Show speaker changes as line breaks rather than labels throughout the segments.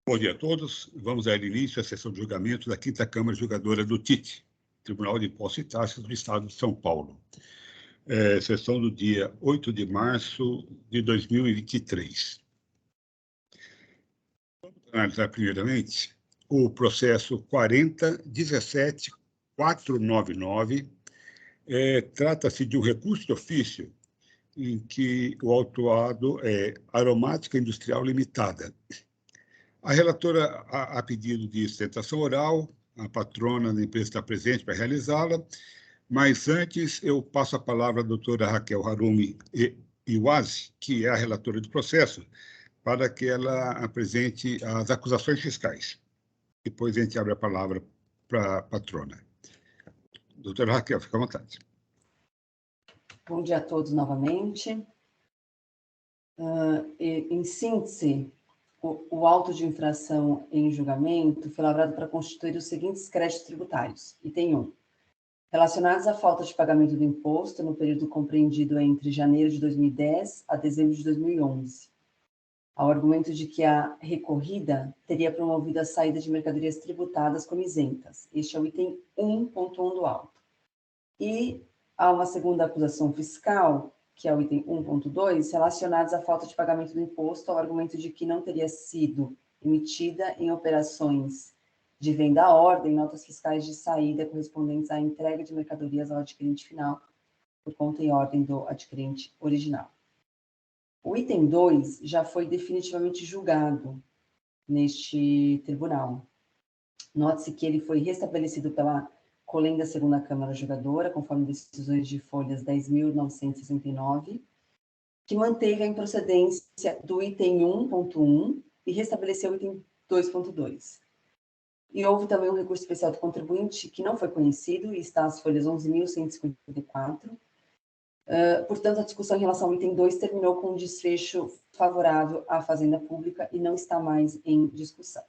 Bom dia a todos. Vamos dar início à sessão de julgamento da 5ª Câmara Julgadora do TIT, Tribunal de Impostos e Taxas do Estado de São Paulo. Sessão do dia 8 de março de 2023. Vamos analisar primeiramente o processo 40.17.499. Trata-se de um recurso de ofício em que o autuado é Aromática Industrial Limitada. A relatora, a pedido de sustentação oral, a patrona da empresa está presente para realizá-la, mas antes eu passo a palavra à doutora Raquel Harumi Iwazi, que é a relatora do processo, para que ela apresente as acusações fiscais. Depois a gente abre a palavra para a patrona. Doutora Raquel, fica à vontade.
Bom dia a todos novamente. Em síntese, o auto de infração em julgamento foi lavrado para constituir os seguintes créditos tributários. Item 1. Relacionados à falta de pagamento do imposto no período compreendido entre janeiro de 2010 a dezembro de 2011, ao argumento de que a recorrida teria promovido a saída de mercadorias tributadas como isentas. Este é o item 1.1 do auto. E há uma segunda acusação fiscal, que é o item 1.2, relacionados à falta de pagamento do imposto, ao argumento de que não teria sido emitida em operações de venda à ordem, notas fiscais de saída correspondentes à entrega de mercadorias ao adquirente final, por conta e ordem do adquirente original. O item 2 já foi definitivamente julgado neste tribunal. Note-se que ele foi restabelecido pela Colém da 2ª Câmara Julgadora, conforme decisões de folhas 10.969, que manteve a improcedência do item 1.1 e restabeleceu o item 2.2. E houve também um recurso especial do contribuinte que não foi conhecido e está às folhas 11.154. Portanto, a discussão em relação ao item 2 terminou com um desfecho favorável à Fazenda Pública e não está mais em discussão.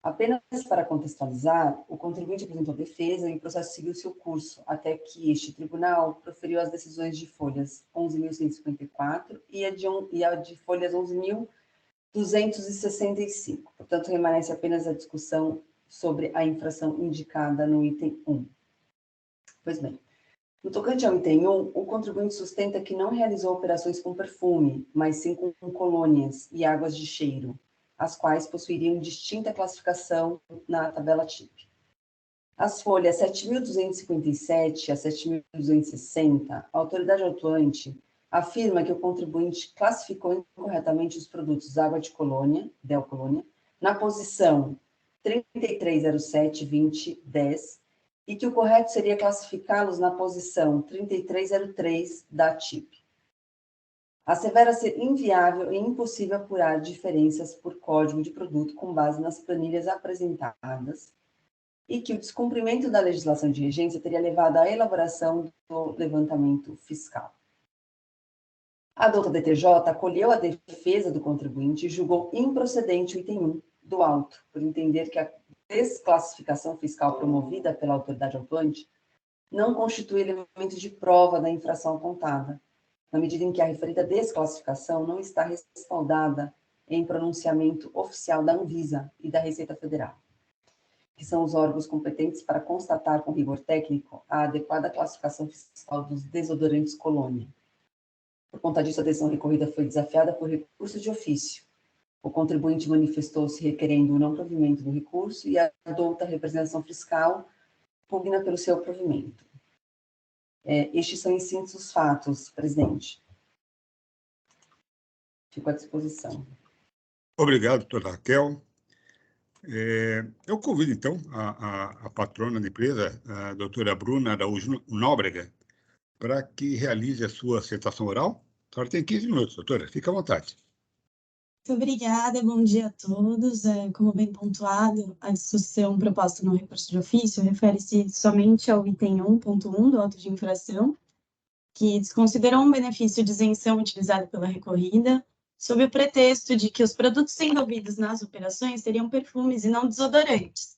Apenas para contextualizar, o contribuinte apresentou defesa e o processo seguiu seu curso, até que este tribunal proferiu as decisões de folhas 11.154 e a de folhas 11.265. Portanto, remanesce apenas a discussão sobre a infração indicada no item 1. Pois bem, no tocante ao item 1, o contribuinte sustenta que não realizou operações com perfume, mas sim com colônias e águas de cheiro, as quais possuiriam distinta classificação na tabela TIP. As folhas 7.257 a 7.260, a autoridade autuante afirma que o contribuinte classificou incorretamente os produtos água de colônia, Del Colônia, na posição 3307.20.10 e que o correto seria classificá-los na posição 3303 da TIP. Assevera ser inviável e impossível apurar diferenças por código de produto com base nas planilhas apresentadas e que o descumprimento da legislação de regência teria levado à elaboração do levantamento fiscal. A douta DTJ acolheu a defesa do contribuinte e julgou improcedente o item 1 do auto, por entender que a desclassificação fiscal promovida pela autoridade autuante não constitui elemento de prova da infração apontada, na medida em que a referida desclassificação não está respaldada em pronunciamento oficial da Anvisa e da Receita Federal, que são os órgãos competentes para constatar com rigor técnico a adequada classificação fiscal dos desodorantes colônia. Por conta disso, a decisão recorrida foi desafiada por recurso de ofício. O contribuinte manifestou-se requerendo o não provimento do recurso e a douta representação fiscal pugna pelo seu provimento. Estes são, em síntese, os fatos, presidente. Fico à disposição.
Obrigado, doutora Raquel. Eu convido, então, a patrona da empresa, a doutora Bruna Araújo Nóbrega, para que realize a sua sustentação oral. A senhora tem 15 minutos, doutora. Fique à vontade.
Muito obrigada, bom dia a todos. Como bem pontuado, a discussão proposta no recurso de ofício refere-se somente ao item 1.1 do auto de infração, que desconsiderou um benefício de isenção utilizado pela recorrida, sob o pretexto de que os produtos envolvidos nas operações seriam perfumes e não desodorantes.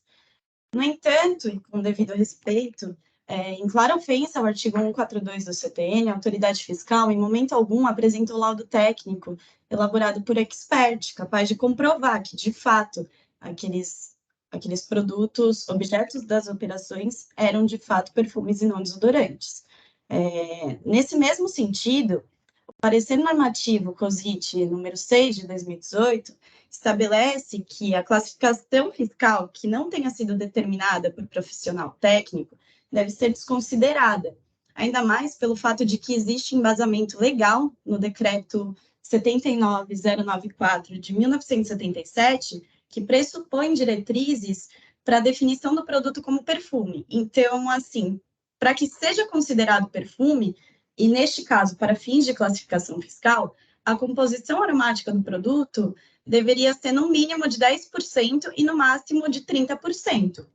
No entanto, e com devido respeito, Em clara ofensa ao artigo 142 do CTN, a autoridade fiscal, em momento algum, apresentou laudo técnico elaborado por expert, capaz de comprovar que, de fato, aqueles produtos, objetos das operações, eram, de fato, perfumes e não desodorantes. Nesse mesmo sentido, o parecer normativo COSIT número 6 de 2018 estabelece que a classificação fiscal que não tenha sido determinada por profissional técnico deve ser desconsiderada, ainda mais pelo fato de que existe embasamento legal no decreto 79094 de 1977, que pressupõe diretrizes para a definição do produto como perfume. Então, assim, para que seja considerado perfume, e neste caso, para fins de classificação fiscal, a composição aromática do produto deveria ser no mínimo de 10% e no máximo de 30%.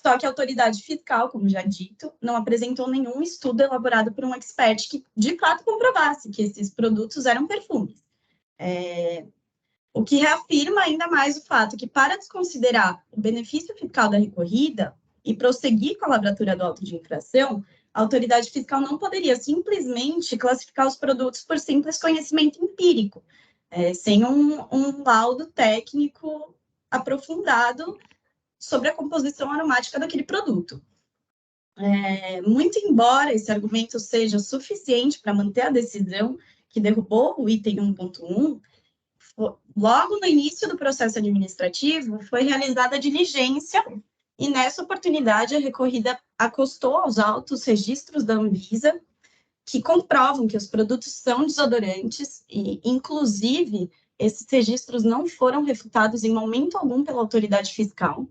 Só que a autoridade fiscal, como já dito, não apresentou nenhum estudo elaborado por um expert que, de fato, comprovasse que esses produtos eram perfumes. O que reafirma ainda mais o fato que, para desconsiderar o benefício fiscal da recorrida e prosseguir com a lavratura do auto de infração, a autoridade fiscal não poderia simplesmente classificar os produtos por simples conhecimento empírico, sem um laudo técnico aprofundado sobre a composição aromática daquele produto. Muito embora esse argumento seja suficiente para manter a decisão que derrubou o item 1.1, logo no início do processo administrativo foi realizada a diligência e, nessa oportunidade, a recorrida acostou aos autos registros da Anvisa que comprovam que os produtos são desodorantes e, inclusive, esses registros não foram refutados em momento algum pela autoridade fiscal.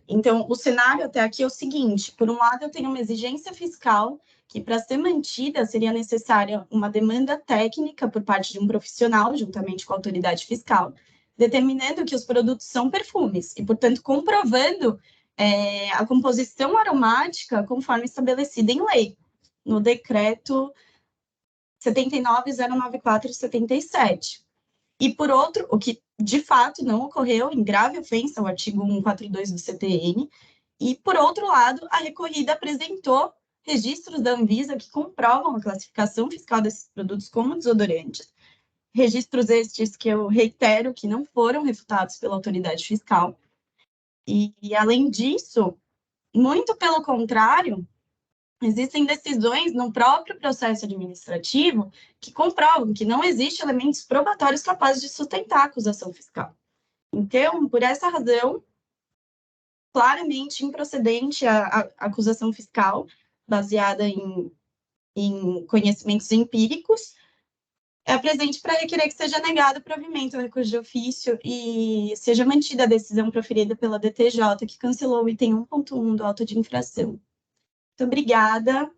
Então, o cenário até aqui é o seguinte: por um lado, eu tenho uma exigência fiscal que, para ser mantida, seria necessária uma demanda técnica por parte de um profissional, juntamente com a autoridade fiscal, determinando que os produtos são perfumes e, portanto, comprovando a composição aromática conforme estabelecida em lei, no decreto 79.094/77. E, por outro, o que de fato não ocorreu, em grave ofensa ao artigo 142 do CTN, e, por outro lado, a recorrida apresentou registros da Anvisa que comprovam a classificação fiscal desses produtos como desodorantes, registros estes que eu reitero que não foram refutados pela autoridade fiscal. E além disso, muito pelo contrário, existem decisões no próprio processo administrativo que comprovam que não existem elementos probatórios capazes de sustentar a acusação fiscal. Então, por essa razão, claramente improcedente a acusação fiscal, baseada em conhecimentos empíricos, é presente para requerer que seja negado o provimento ao recurso de ofício e seja mantida a decisão proferida pela DTJ, que cancelou o item 1.1 do auto de infração. Muito obrigada.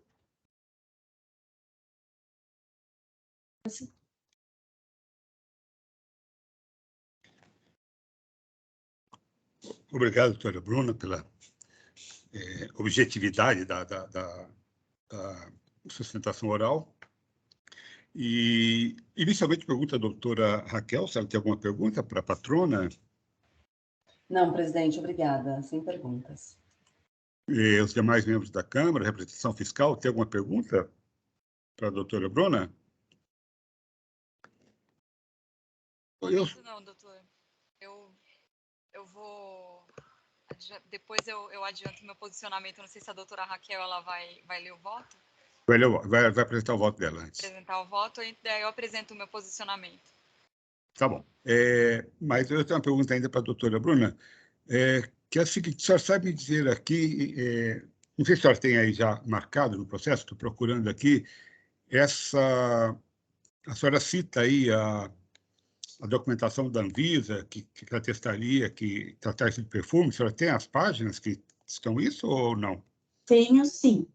Obrigado, doutora Bruna, pela objetividade da sustentação oral. E, inicialmente, pergunto à doutora Raquel se ela tem alguma pergunta para a patrona.
Não, presidente, obrigada. Sem perguntas.
E os demais membros da Câmara, representação fiscal, tem alguma pergunta para a doutora Bruna?
Não, doutor. Eu vou... Depois eu adianto meu posicionamento. Não sei se a doutora Raquel ela vai ler o voto.
Vai apresentar o voto dela antes.
Apresentar o voto, e daí eu apresento o meu posicionamento.
Tá bom. Mas eu tenho uma pergunta ainda para a doutora Bruna, que é a seguinte: a senhora sabe me dizer aqui, não sei se a senhora tem aí já marcado no processo, estou procurando aqui, a senhora cita aí a documentação da Anvisa, que atestaria que tratasse de perfume. A senhora tem as páginas que estão isso ou não?
Tenho, sim.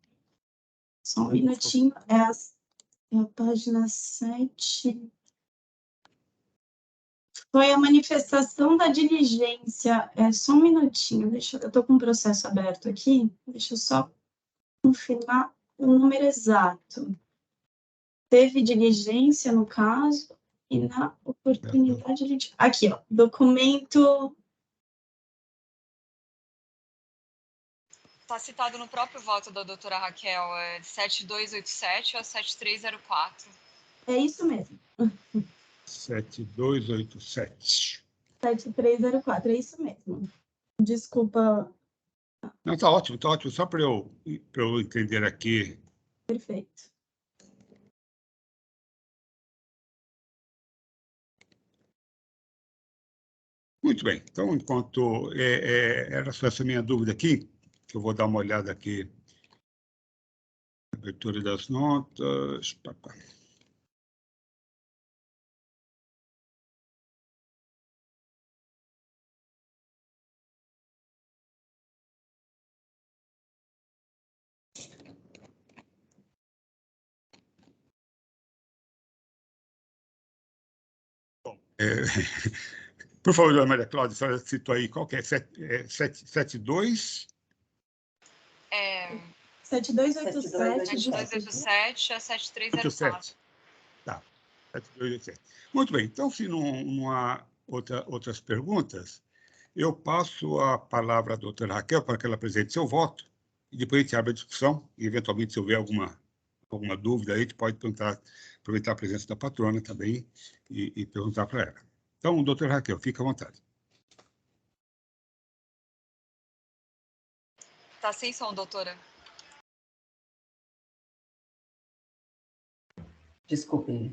Só um minutinho. É a página 7. Foi a manifestação da diligência. Só um minutinho. Eu estou com o processo aberto aqui. Deixa eu só confirmar o número exato. Teve diligência, no caso, e na oportunidade a gente... Aqui, ó, documento
Está citado no próprio voto da doutora Raquel, 7287 ou 7304.
É isso mesmo.
7287.
7304, é isso mesmo. Desculpa.
Não, está ótimo, está ótimo. Só para eu entender aqui.
Perfeito.
Muito bem. Então, enquanto era só essa minha dúvida aqui, que eu vou dar uma olhada aqui. Abertura das notas. Por favor, dona Maria Cláudia, a senhora citou aí qual que é? 72?
7287.
7287 a 7304.
Tá, 7287. Muito bem, então, se não há outras perguntas, eu passo a palavra à doutora Raquel para que ela apresente seu voto e depois a gente abre a discussão e, eventualmente, se houver alguma dúvida, a gente pode aproveitar a presença da patrona também e perguntar para ela. Então, doutora Raquel, fica à vontade.
Está sem som, doutora.
Desculpe.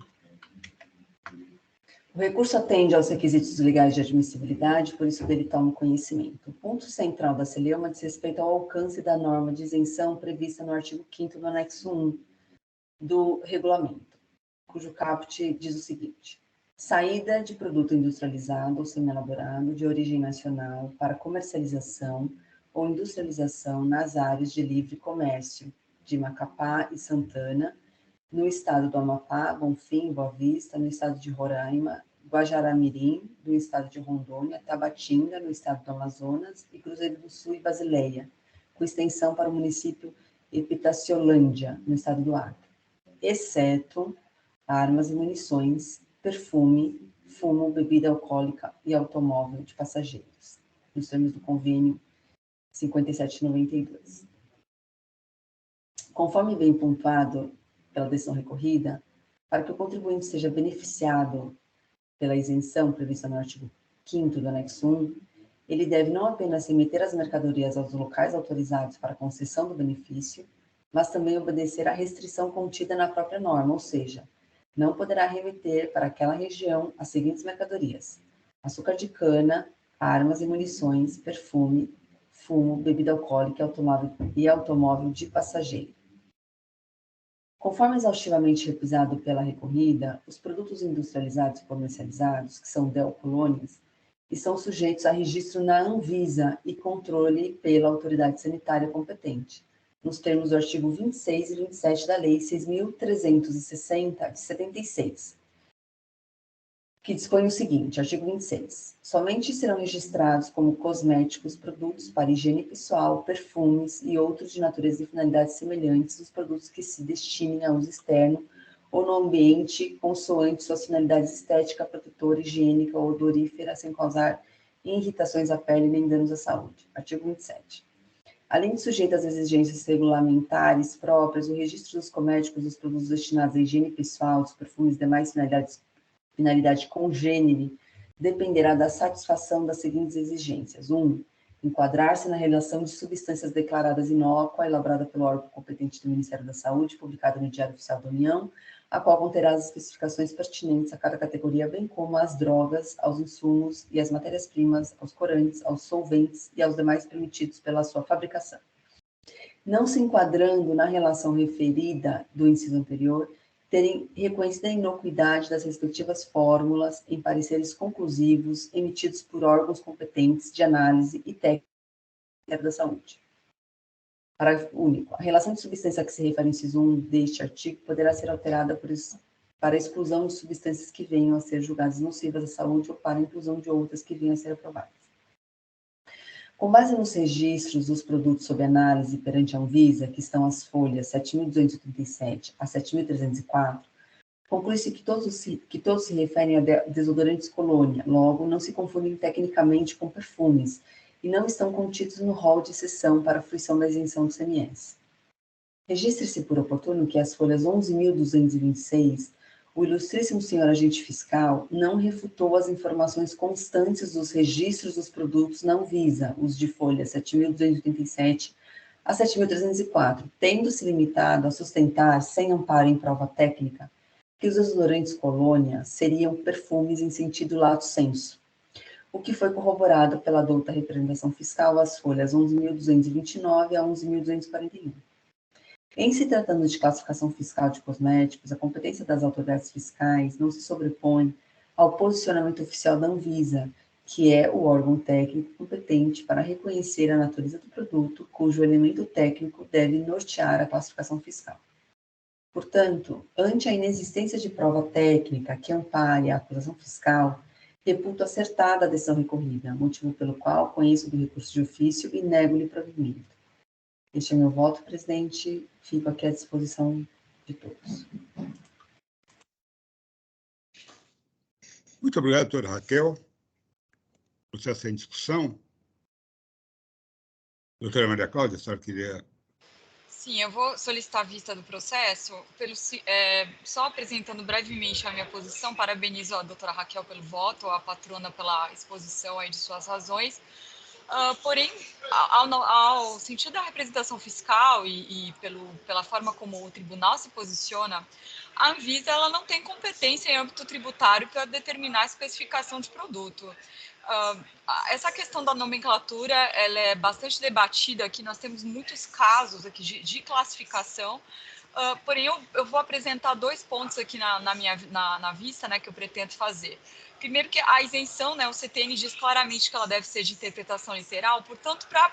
O recurso atende aos requisitos legais de admissibilidade, por isso dele toma conhecimento. O ponto central da celeuma diz respeito ao alcance da norma de isenção prevista no artigo 5º do anexo 1 do regulamento, cujo caput diz o seguinte: saída de produto industrializado ou semi-elaborado de origem nacional para comercialização ou industrialização nas áreas de livre comércio de Macapá e Santana, no estado do Amapá, Bonfim, Boa Vista, no estado de Roraima, Guajará-Mirim, no estado de Rondônia, Tabatinga, no estado do Amazonas, e Cruzeiro do Sul e Basileia, com extensão para o município Epitaciolândia, no estado do Acre, exceto armas e munições, perfume, fumo, bebida alcoólica e automóvel de passageiros, nos termos do convênio 5792. Conforme bem pontuado pela decisão recorrida, para que o contribuinte seja beneficiado pela isenção prevista no artigo 5º do anexo 1, ele deve não apenas remeter as mercadorias aos locais autorizados para concessão do benefício, mas também obedecer à restrição contida na própria norma, ou seja, não poderá remeter para aquela região as seguintes mercadorias: açúcar de cana, armas e munições, perfume, fumo, bebida alcoólica e automóvel de passageiro. Conforme exaustivamente revisado pela recorrida, os produtos industrializados e comercializados, que são DEL-colônias, estão sujeitos a registro na Anvisa e controle pela autoridade sanitária competente, nos termos do artigo 26 e 27 da Lei 6.360, de 76, que dispõe o seguinte, artigo 26. Somente serão registrados como cosméticos produtos para higiene pessoal, perfumes e outros de natureza e finalidades semelhantes os produtos que se destinem a uso externo ou no ambiente consoante suas finalidades estética, protetora, higiênica ou odorífera, sem causar irritações à pele nem danos à saúde. Artigo 27. Além de sujeito às exigências regulamentares próprias, o registro dos cosméticos dos produtos destinados à higiene pessoal, dos perfumes e demais finalidade congênere, dependerá da satisfação das seguintes exigências. 1. Enquadrar-se na relação de substâncias declaradas inócua, elaborada pelo órgão competente do Ministério da Saúde, publicada no Diário Oficial da União, a qual conterá as especificações pertinentes a cada categoria, bem como às drogas, aos insumos e às matérias-primas, aos corantes, aos solventes e aos demais permitidos pela sua fabricação. Não se enquadrando na relação referida do inciso anterior, terem reconhecido a inocuidade das respectivas fórmulas em pareceres conclusivos emitidos por órgãos competentes de análise e técnica da saúde. Parágrafo único. A relação de substância a que se refere o inciso 1 deste artigo poderá ser alterada para a exclusão de substâncias que venham a ser julgadas nocivas à saúde ou para a inclusão de outras que venham a ser aprovadas. Com base nos registros dos produtos sob análise perante a Anvisa, que estão as folhas 7.237 a 7.304, conclui-se que todos se referem a desodorantes colônia, logo não se confundem tecnicamente com perfumes, e não estão contidos no rol de exceção para a fruição da isenção do CMS. Registre-se por oportuno que as folhas 11.226, o ilustríssimo senhor agente fiscal não refutou as informações constantes dos registros dos produtos na Anvisa, os de folha 7.287 a 7.304, tendo-se limitado a sustentar, sem amparo em prova técnica, que os desodorantes Colônia seriam perfumes em sentido lato sensu, o que foi corroborado pela douta representação fiscal às folhas 11.229 a 11.241. Em se tratando de classificação fiscal de cosméticos, a competência das autoridades fiscais não se sobrepõe ao posicionamento oficial da Anvisa, que é o órgão técnico competente para reconhecer a natureza do produto, cujo elemento técnico deve nortear a classificação fiscal. Portanto, ante a inexistência de prova técnica que ampare a acusação fiscal, reputo acertada a decisão recorrida, motivo pelo qual conheço do recurso de ofício e nego-lhe provimento. Este é meu voto, presidente. Fico aqui à disposição de todos.
Muito obrigado, doutora Raquel. O processo em discussão. Doutora Maria Cláudia, a senhora queria...
Sim, eu vou solicitar a vista do processo, só apresentando brevemente a minha posição. Parabenizo a doutora Raquel pelo voto, a patrona pela exposição aí de suas razões. Porém, ao sentido da representação fiscal e pela forma como o tribunal se posiciona, a Anvisa ela não tem competência em âmbito tributário para determinar a especificação de produto. Essa questão da nomenclatura ela é bastante debatida aqui, nós temos muitos casos aqui de classificação, porém eu vou apresentar 2 pontos aqui na vista, né, que eu pretendo fazer. Primeiro que a isenção, né, o CTN diz claramente que ela deve ser de interpretação literal, portanto, para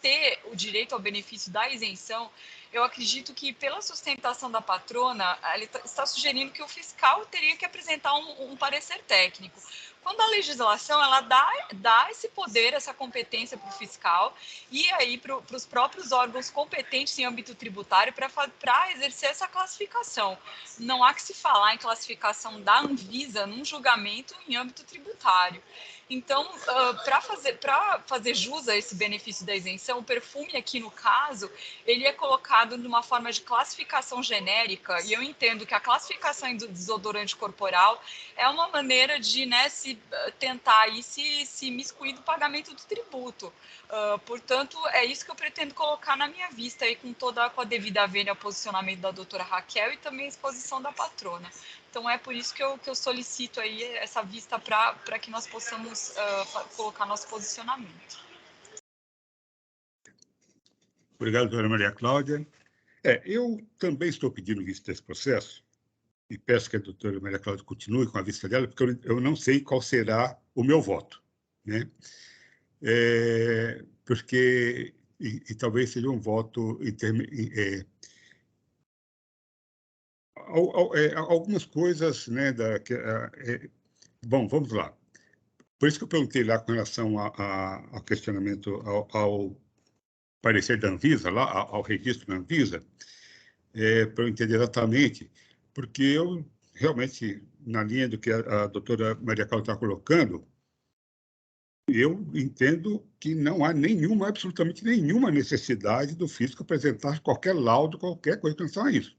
ter o direito ao benefício da isenção, eu acredito que pela sustentação da patrona, ela está sugerindo que o fiscal teria que apresentar um parecer técnico. Quando a legislação ela dá esse poder, essa competência para o fiscal e aí para os próprios órgãos competentes em âmbito tributário para exercer essa classificação. Não há que se falar em classificação da Anvisa num julgamento em âmbito tributário. Então, para fazer jus a esse benefício da isenção, o perfume aqui no caso, ele é colocado numa forma de classificação genérica, e eu entendo que a classificação do desodorante corporal é uma maneira de, né, tentar aí se imiscuir do pagamento do tributo. Portanto, é isso que eu pretendo colocar na minha vista aí com a devida vênia ao posicionamento da doutora Raquel e também a exposição da patrona. Então, é por isso que eu solicito aí essa vista para que nós possamos colocar nosso posicionamento.
Obrigado, doutora Maria Cláudia. Eu também estou pedindo vista desse processo e peço que a doutora Maria Cláudia continue com a vista dela, porque eu não sei qual será o meu voto, né? Porque e talvez seja um voto algumas coisas, né? Bom, vamos lá. Por isso que eu perguntei lá com relação ao questionamento ao parecer da Anvisa, lá ao registro da Anvisa, para eu entender exatamente, porque eu realmente, na linha do que a doutora Maria Cláudia está colocando, eu entendo que não há absolutamente nenhuma necessidade do fisco apresentar qualquer laudo, qualquer coisa com relação a isso.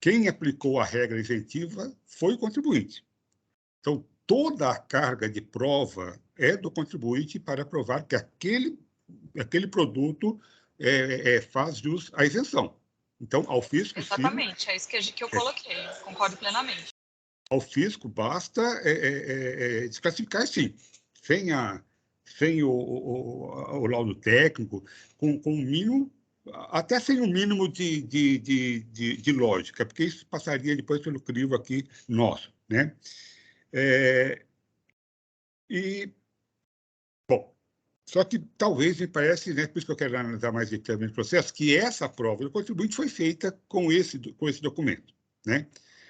Quem aplicou a regra isentiva foi o contribuinte. Então, toda a carga de prova é do contribuinte para provar que aquele produto faz jus à isenção. Então, ao fisco...
Exatamente,
sim,
é isso que eu coloquei, concordo plenamente.
Ao fisco basta desclassificar, sim, sem o laudo técnico, com um mínimo, até sem um mínimo de lógica, porque isso passaria depois pelo crivo aqui nosso, né? Bom, só que talvez me parece, né, por isso que eu quero analisar mais detalhadamente o processo, que essa prova do contribuinte foi feita com esse documento, né?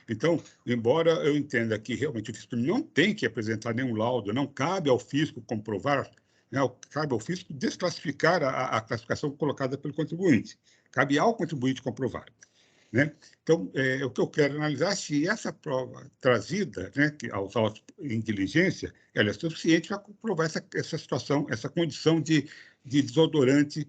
Então, embora eu entenda que realmente o fisco não tem que apresentar nenhum laudo, não cabe ao fisco comprovar, né, cabe ao fisco desclassificar a classificação colocada pelo contribuinte. Cabe ao contribuinte comprovar. né? Então, o que eu quero analisar é se essa prova trazida, né, aos autos em diligência, ela é suficiente para comprovar essa situação, essa condição de desodorante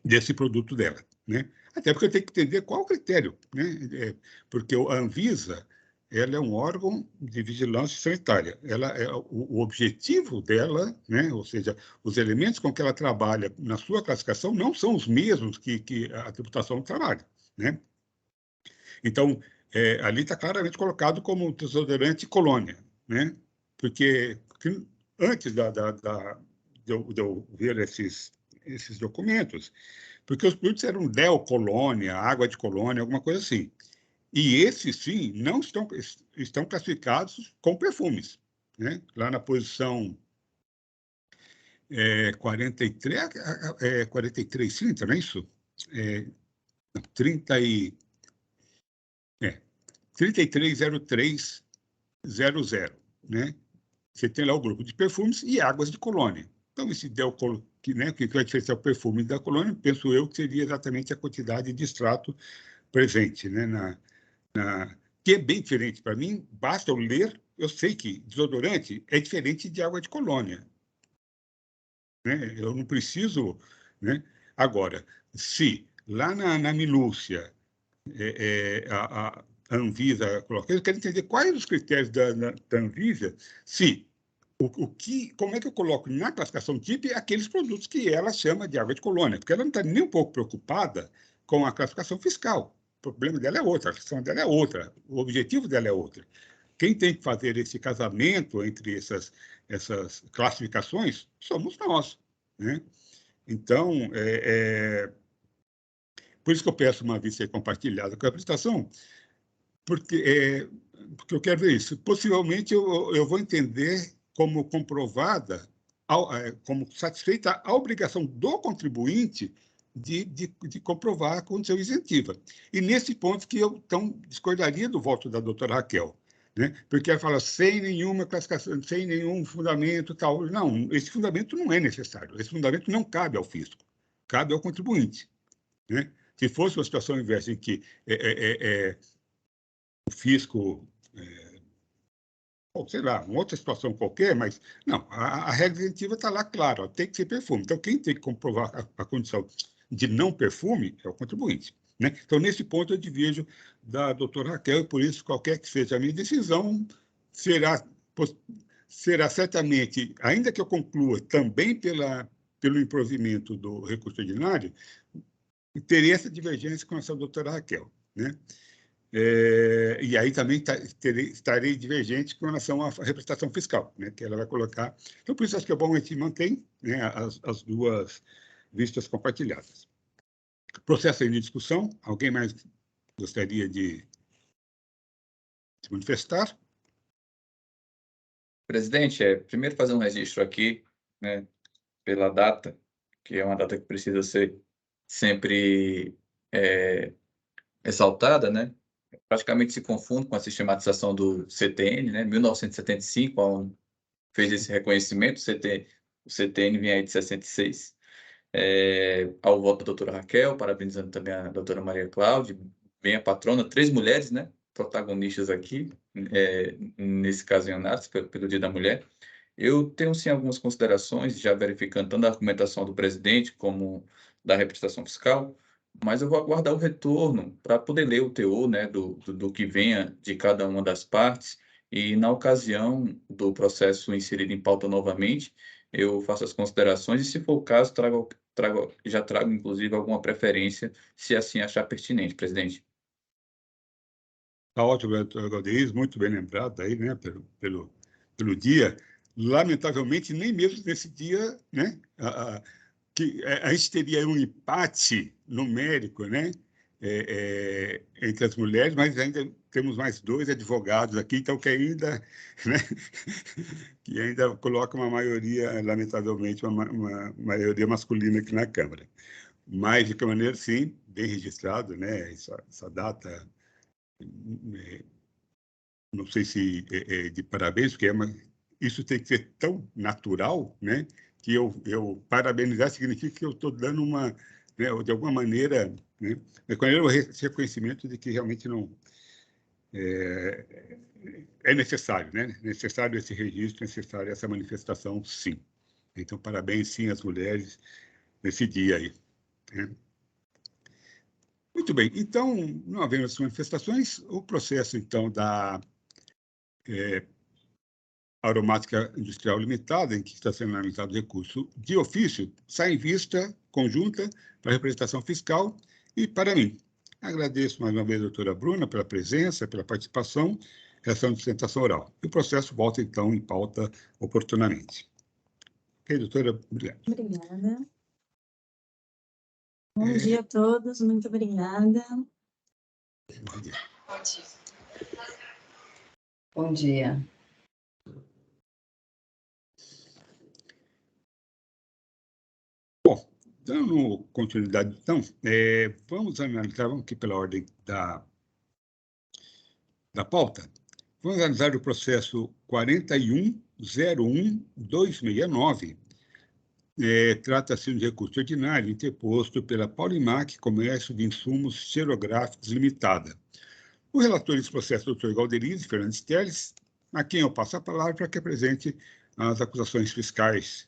desse produto dela, né? Até porque eu tenho que entender qual o critério, né? Porque a Anvisa, ela é um órgão de vigilância sanitária. O objetivo dela, né? Ou seja, os elementos com que ela trabalha na sua classificação não são os mesmos que a tributação trabalha, né? Então, ali está claramente colocado como desodorante colônia, né? Porque antes de eu ver esses documentos, porque os produtos eram Del Colônia, água de colônia, alguma coisa assim. E esses, sim, não estão classificados com perfumes, né? Lá na posição 4330, não é isso? 330300, né? Você tem lá o grupo de perfumes e águas de colônia. Então, esse Del Colônia, que vai diferenciar o perfume da colônia, penso eu que seria exatamente a quantidade de extrato presente, né? Que é bem diferente. Para mim, basta eu ler, eu sei que desodorante é diferente de água de colônia, né? Eu não preciso, né? Agora, se lá na minúcia a Anvisa coloca, eu quero entender quais os critérios da Anvisa, se como é que eu coloco na classificação TIP aqueles produtos que ela chama de água de colônia, porque ela não está nem um pouco preocupada com a classificação fiscal. O problema dela é outra, a questão dela é outra, o objetivo dela é outra. Quem tem que fazer esse casamento entre essas classificações somos nós, né? Então, por isso que eu peço uma vista compartilhada com a apresentação, porque eu quero ver isso. Possivelmente eu vou entender como comprovada, como satisfeita a obrigação do contribuinte de comprovar a condição isentiva. E nesse ponto que eu então discordaria do voto da doutora Raquel, né? Porque ela fala sem nenhuma classificação, sem nenhum fundamento, tal. Não, esse fundamento não é necessário. Esse fundamento não cabe ao fisco, cabe ao contribuinte, né? Se fosse uma situação inversa em que o fisco, ou sei lá, uma outra situação qualquer, mas não, a regra isentiva está lá, claro, tem que ser perfume. Então, quem tem que comprovar a condição de não perfume é o contribuinte, né? Então, nesse ponto, eu diverjo da doutora Raquel, e por isso, qualquer que seja a minha decisão, será certamente, ainda que eu conclua também pelo improvimento do recurso ordinário, terei essa divergência com essa doutora Raquel, né? E aí também estarei divergente com relação à representação fiscal, né, que ela vai colocar. Então, por isso, acho que é bom a gente manter, né, as duas vistas compartilhadas. Processo ainda em discussão. Alguém mais gostaria de se manifestar?
Presidente, primeiro fazer um registro aqui, né, pela data, que é uma data que precisa ser sempre exaltada, né? Praticamente se confunde com a sistematização do CTN, né? 1975, onde fez esse reconhecimento, o CTN vem aí de 66. Ao voto da doutora Raquel, parabenizando também a doutora Maria Cláudia, bem a patrona, 3 mulheres, né? Protagonistas aqui, nesse caso em análise, pelo Dia da Mulher. Eu tenho, sim, algumas considerações, já verificando tanto a argumentação do presidente como da representação fiscal, mas eu vou aguardar o retorno para poder ler o teor, né, do que venha de cada uma das partes, e na ocasião do processo inserido em pauta novamente, eu faço as considerações e, se for o caso, já trago, inclusive, alguma preferência, se assim achar pertinente, presidente.
Está ótimo, Galdeiz, muito bem lembrado aí, né, pelo dia. Lamentavelmente, nem mesmo nesse dia, né, que a gente teria um empate numérico, né, entre as mulheres, mas ainda temos mais 2 advogados aqui, então que ainda, né, que ainda coloca uma maioria, lamentavelmente, uma maioria masculina aqui na Câmara. Mas, de qualquer maneira, sim, bem registrado, né, essa data, não sei se de parabéns, porque isso tem que ser tão natural, né, que eu parabenizar significa que eu estou dando né, ou de alguma maneira, né, com esse reconhecimento de que realmente não é necessário, né? Necessário esse registro, necessário essa manifestação, sim. Então, parabéns, sim, às mulheres nesse dia aí, né? Muito bem. Então, não havendo as manifestações, o processo, então, da Aromática Industrial Limitada, em que está sendo analisado o recurso de ofício, sai em vista conjunta para a representação fiscal e para mim. Agradeço mais uma vez a doutora Bruna pela presença, pela participação, reação de sustentação oral. E o processo volta, então, em pauta oportunamente. Ok, doutora? Obrigado.
Obrigada. Bom dia a todos, muito obrigada.
Bom dia.
Bom dia.
Bom dia.
Bom, dando continuidade, então, vamos analisar, vamos aqui pela ordem da pauta, vamos analisar o processo 41.01.269. Trata-se de recurso ordinário interposto pela Paulimac Comércio de Insumos Xerográficos Limitada. O relator desse processo, doutor Galderize Fernandes Teles, a quem eu passo a palavra para que apresente as acusações fiscais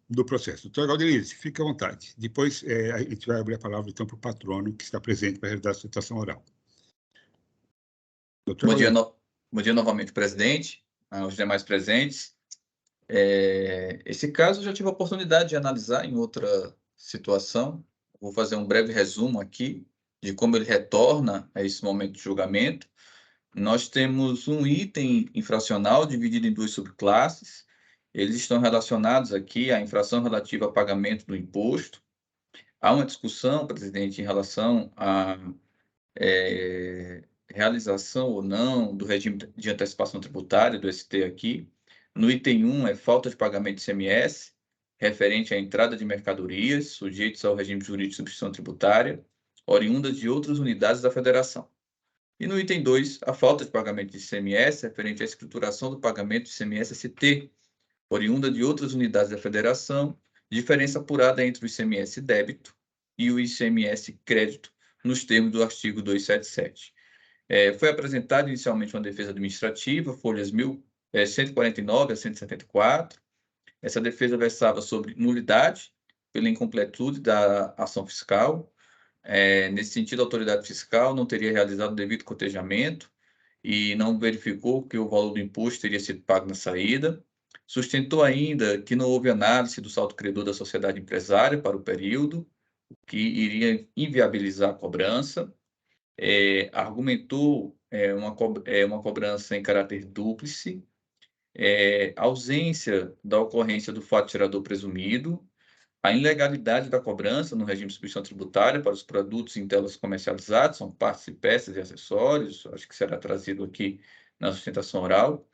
do processo. Doutor Galderize, fique à vontade. Depois a gente vai abrir a palavra, então, para o patrono que está presente para realizar a sustentação oral.
Bom dia novamente, presidente, aos demais presentes. Esse caso eu já tive a oportunidade de analisar em outra situação. Vou fazer um breve resumo aqui de como ele retorna a esse momento de julgamento. Nós temos um item infracional dividido em duas subclasses. Eles estão relacionados aqui à infração relativa ao pagamento do imposto. Há uma discussão, presidente, em relação à realização ou não do regime de antecipação tributária, do ST aqui. No item 1 é falta de pagamento de ICMS, referente à entrada de mercadorias sujeitos ao regime jurídico de substituição tributária, oriundas de outras unidades da federação. E no item 2, a falta de pagamento de ICMS, referente à escrituração do pagamento de ICMS-ST, oriunda de outras unidades da federação, diferença apurada entre o ICMS débito e o ICMS crédito, nos termos do artigo 277. Foi apresentada inicialmente uma defesa administrativa, folhas 149 a 174. Essa defesa versava sobre nulidade pela incompletude da ação fiscal. Nesse sentido, a autoridade fiscal não teria realizado o devido cotejamento e não verificou que o valor do imposto teria sido pago na saída. Sustentou ainda que não houve análise do saldo credor da sociedade empresária para o período, que iria inviabilizar a cobrança. Argumentou uma cobrança em caráter dúplice, ausência da ocorrência do fato gerador presumido, a ilegalidade da cobrança no regime de substituição tributária para os produtos em telas comercializados, são partes e peças e acessórios, acho que será trazido aqui na sustentação oral,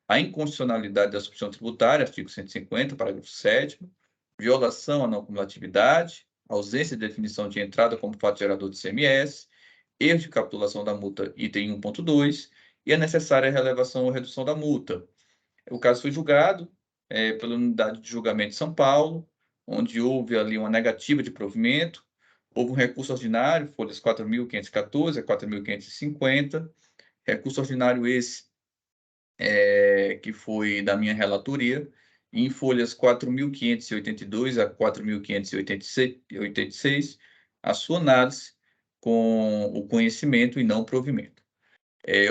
a inconstitucionalidade da substituição tributária, artigo 150, parágrafo 7º, violação à não cumulatividade, ausência de definição de entrada como fato gerador de ICMS, erro de capitulação da multa, item 1.2, e a necessária relevação ou redução da multa. O caso foi julgado pela Unidade de Julgamento de São Paulo, onde houve ali uma negativa de provimento, houve um recurso ordinário, folhas 4.514 a 4.550, recurso ordinário esse que foi da minha relatoria, em folhas 4.582 a 4.586, a sua análise com o conhecimento e não o provimento.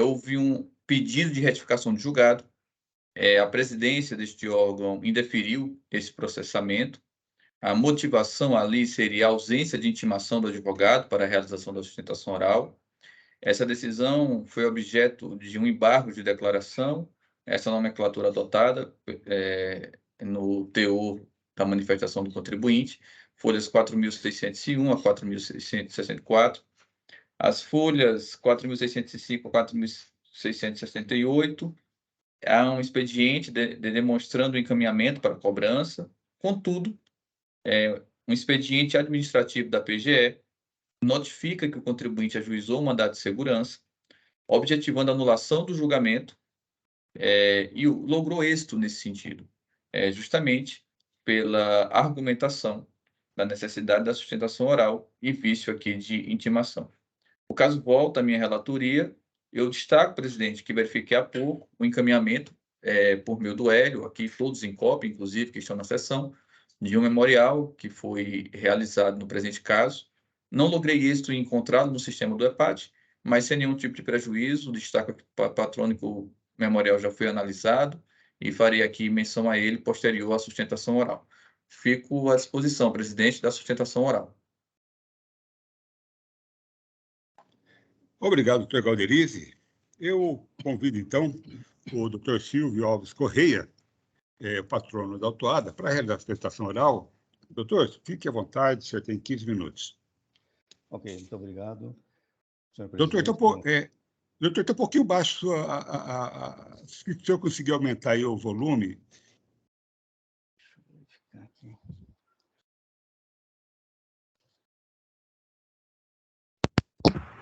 Houve um pedido de retificação de julgado, a presidência deste órgão indeferiu esse processamento, a motivação ali seria a ausência de intimação do advogado para a realização da sustentação oral. Essa decisão foi objeto de um embargo de declaração, essa nomenclatura adotada no teor da manifestação do contribuinte, folhas 4.601 a 4.664, as folhas 4.605 a 4.668, há um expediente demonstrando o encaminhamento para cobrança, contudo, um expediente administrativo da PGE notifica que o contribuinte ajuizou o mandado de segurança, objetivando a anulação do julgamento, e logrou êxito nesse sentido, justamente pela argumentação da necessidade da sustentação oral e vício aqui de intimação. O caso volta à minha relatoria, eu destaco, presidente, que verifiquei há pouco o encaminhamento por meio do Hélio, aqui todos em cópia, inclusive, que estão na sessão, de um memorial que foi realizado no presente caso. Não logrei êxito em encontrá-lo no sistema do EPAD, mas sem nenhum tipo de prejuízo, destaco que o patrônico memorial já foi analisado e farei aqui menção a ele posterior à sustentação oral. Fico à disposição, presidente, da sustentação oral.
Obrigado, doutor Galderize. Eu convido, então, o doutor Silvio Alves Correia, patrono da autuada, para realizar a sustentação oral. Doutor, fique à vontade, o senhor tem 15 minutos.
Ok, muito obrigado, senhor presidente.
Doutor, está um pouquinho baixo. Se o senhor conseguir aumentar aí o volume.
Deixa eu verificar aqui.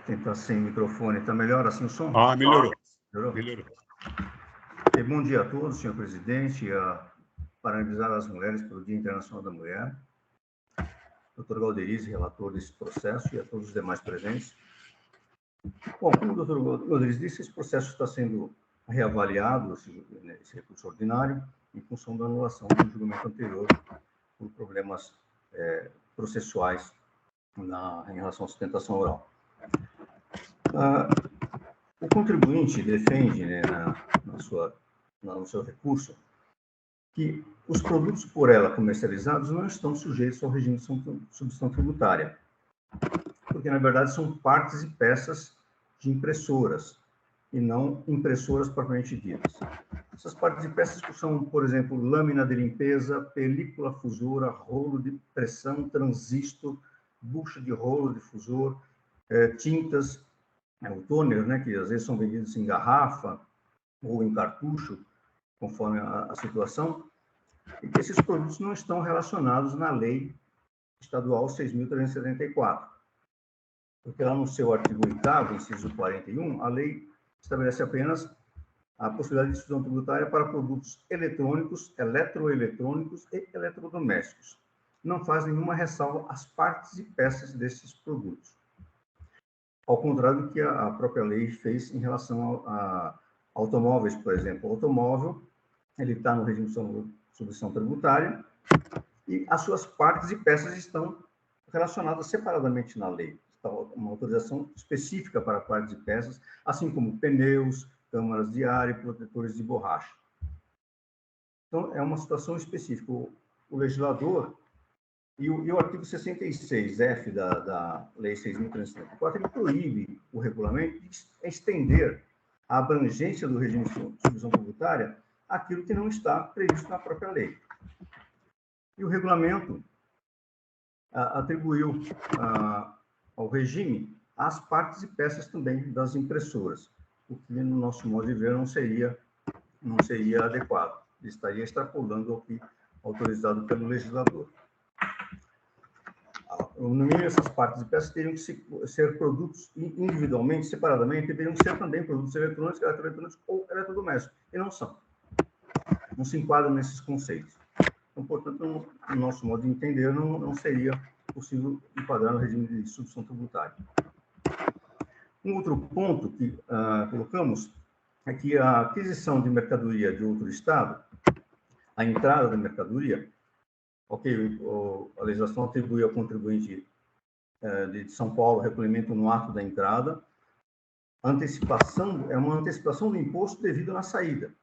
Tentar sem microfone. Está melhor assim o som?
Melhorou.
Melhorou. Bom dia a todos, senhor presidente. Parabenizar as mulheres pelo Dia Internacional da Mulher. Doutor Galderize, relator desse processo, e a todos os demais presentes. Bom, como o doutor Galderize disse, esse processo está sendo reavaliado, esse recurso ordinário, em função da anulação do julgamento anterior por problemas processuais em relação à sustentação oral. O contribuinte defende, no seu recurso, que os produtos por ela comercializados não estão sujeitos ao regime de substituição tributária, porque, na verdade, são partes e peças de impressoras, e não impressoras propriamente ditas. Essas partes e peças são, por exemplo, lâmina de limpeza, película fusora, rolo de pressão, transistor, bucha de rolo difusor, tintas, o toner, que às vezes são vendidos em garrafa ou em cartucho, conforme a situação, e que esses produtos não estão relacionados na Lei Estadual 6.374. Porque lá no seu artigo 8º, inciso 41, a lei estabelece apenas a possibilidade de substituição tributária para produtos eletrônicos, eletroeletrônicos e eletrodomésticos. Não faz nenhuma ressalva às partes e peças desses produtos. Ao contrário do que a própria lei fez em relação a automóveis, por exemplo. O automóvel, ele está no regime de substituição tributária e as suas partes e peças estão relacionadas separadamente na lei. Está uma autorização específica para partes e peças, assim como pneus, câmaras de ar e protetores de borracha. Então, é uma situação específica. O legislador, e o artigo 66F da Lei 6.374, ele proíbe o regulamento de estender a abrangência do regime de substituição tributária àquilo que não está previsto na própria lei. E o regulamento atribuiu ao regime as partes e peças também das impressoras, o que, no nosso modo de ver, não seria adequado. Ele estaria extrapolando ao que autorizado pelo legislador. No mínimo, essas partes e peças teriam que ser produtos individualmente, separadamente, deveriam ser também produtos eletrônicos, eletroeletrônicos ou eletrodomésticos, e não são. Não se enquadram nesses conceitos. Então, portanto, no nosso modo de entender, não seria possível enquadrar no regime de substituição tributária. Um outro ponto que colocamos é que a aquisição de mercadoria de outro estado, a entrada da mercadoria, a legislação atribui ao contribuinte de São Paulo recolhimento no ato da entrada. A antecipação é uma antecipação do imposto devido na saída.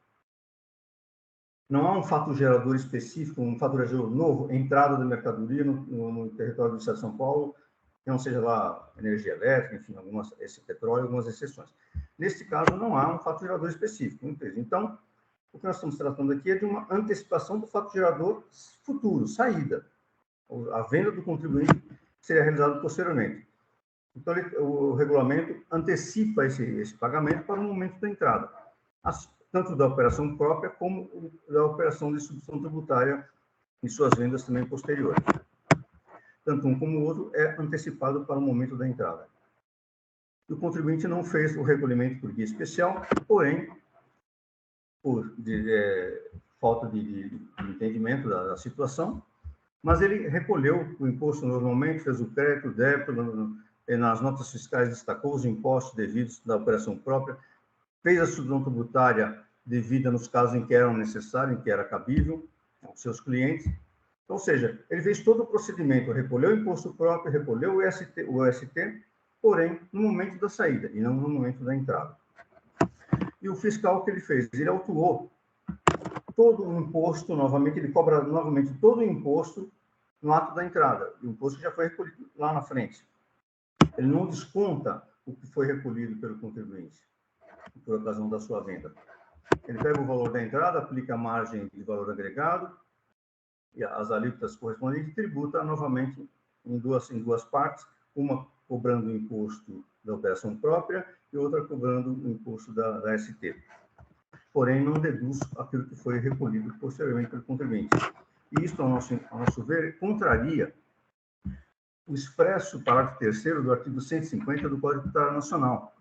Não há um fato gerador específico, um fato gerador novo, entrada da mercadoria no território do Estado de São Paulo, que não seja lá energia elétrica, enfim, esse petróleo, algumas exceções. Neste caso, não há um fato gerador específico. Então, o que nós estamos tratando aqui é de uma antecipação do fato gerador futuro, saída. A venda do contribuinte seria realizada posteriormente. Então, o regulamento antecipa esse pagamento para o momento da entrada, tanto da operação própria como da operação de substituição tributária e suas vendas também posteriores. Tanto um como o outro é antecipado para o momento da entrada. O contribuinte não fez o recolhimento por guia especial, porém, por falta de entendimento da situação, Mas ele recolheu o imposto normalmente, fez o crédito, o débito, nas notas fiscais destacou os impostos devidos da operação própria, fez a subvenção tributária devida nos casos em que eram necessários, em que era cabível aos seus clientes. Ou seja, ele fez todo o procedimento, recolheu o imposto próprio, recolheu o ST, porém, no momento da saída, e não no momento da entrada. E o fiscal, o que ele fez? Ele autuou todo o imposto, novamente, ele cobra novamente todo o imposto no ato da entrada, e o imposto já foi recolhido lá na frente. Ele não desconta o que foi recolhido pelo contribuinte, por ocasião da sua venda. Ele pega o valor da entrada, aplica a margem de valor agregado, e as alíquotas correspondentes, e tributa novamente em duas partes, uma cobrando o imposto da operação própria e outra cobrando o imposto da ST. Porém, não deduz aquilo que foi recolhido posteriormente pelo contribuinte. E isso, ao nosso ver, contraria o expresso parágrafo 3º do artigo 150 do Código Tributário Nacional,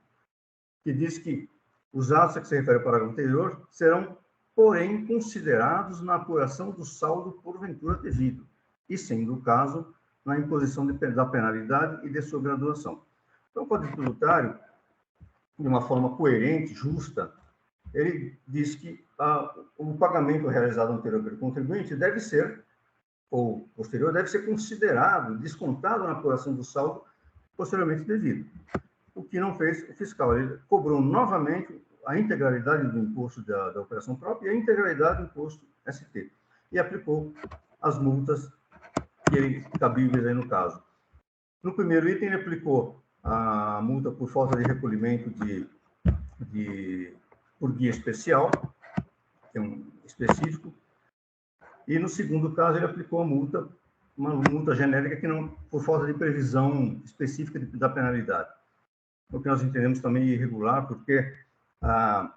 que diz que os atos a que se refere ao parágrafo anterior serão, porém, considerados na apuração do saldo porventura devido, e, sendo o caso, na imposição da penalidade e de sua graduação. Então, o Código Tributário, de uma forma coerente, justa, ele diz que o pagamento realizado anterior pelo contribuinte deve ser, ou posterior, deve ser considerado, descontado na apuração do saldo posteriormente devido. O que não fez o fiscal, ele cobrou novamente a integralidade do imposto da operação própria e a integralidade do imposto ST, e aplicou as multas cabíveis aí no caso. No primeiro item, ele aplicou a multa por falta de recolhimento por guia especial, que é um específico, e no segundo caso ele aplicou uma multa genérica que não, por falta de previsão específica da penalidade. O que nós entendemos também irregular, porque a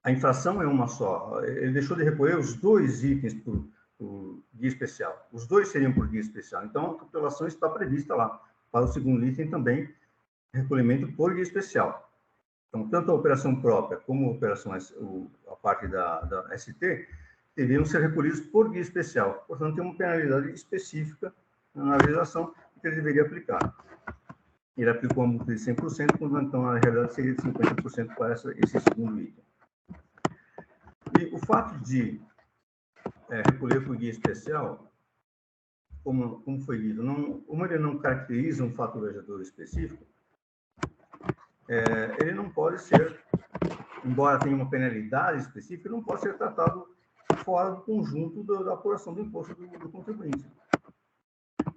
infração é uma só. Ele deixou de recolher os dois itens por guia especial. Os dois seriam por guia especial. Então, a capitulação está prevista lá. Para o segundo item também, recolhimento por guia especial. Então, tanto a operação própria como a parte da ST deveriam ser recolhidos por guia especial. Portanto, tem uma penalidade específica na legislação que ele deveria aplicar. Ele aplicou a multa de 100%, quando então, na realidade, seria de 50% para esse segundo item. E o fato de recolher por guia especial, como foi dito, como ele não caracteriza um fato legislador específico, ele não pode ser, embora tenha uma penalidade específica, não pode ser tratado fora do conjunto da apuração do imposto do contribuinte.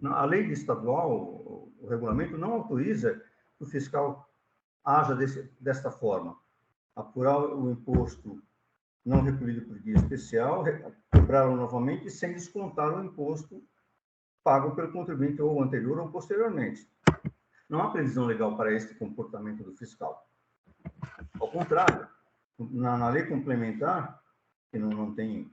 A lei estadual, o regulamento, não autoriza que o fiscal haja desta forma, apurar o imposto não recolhido por guia especial, cobrá-lo novamente sem descontar o imposto pago pelo contribuinte ou anterior ou posteriormente. Não há previsão legal para este comportamento do fiscal. Ao contrário, na lei complementar, que não tem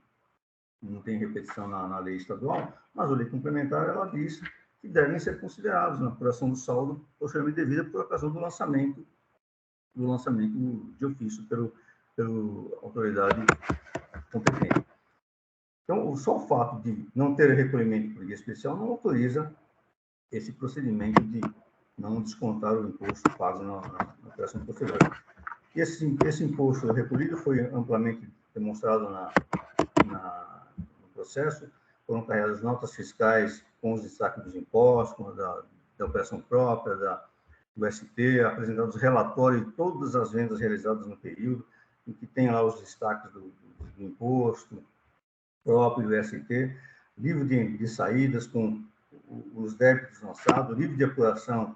repetição na lei estadual, mas a lei complementar, ela diz que devem ser considerados na apuração do saldo posteriormente devida por ocasião do lançamento de ofício pela autoridade competente. Então, só o fato de não ter recolhimento por guia especial não autoriza esse procedimento de não descontar o imposto pago na operação posterior. E esse imposto recolhido foi amplamente demonstrado no processo, foram carregadas notas fiscais com os destaques dos impostos, da operação própria, do ST, apresentados relatórios de todas as vendas realizadas no período, em que tem lá os destaques do imposto próprio do ST, livro de saídas com os débitos lançados, livro de apuração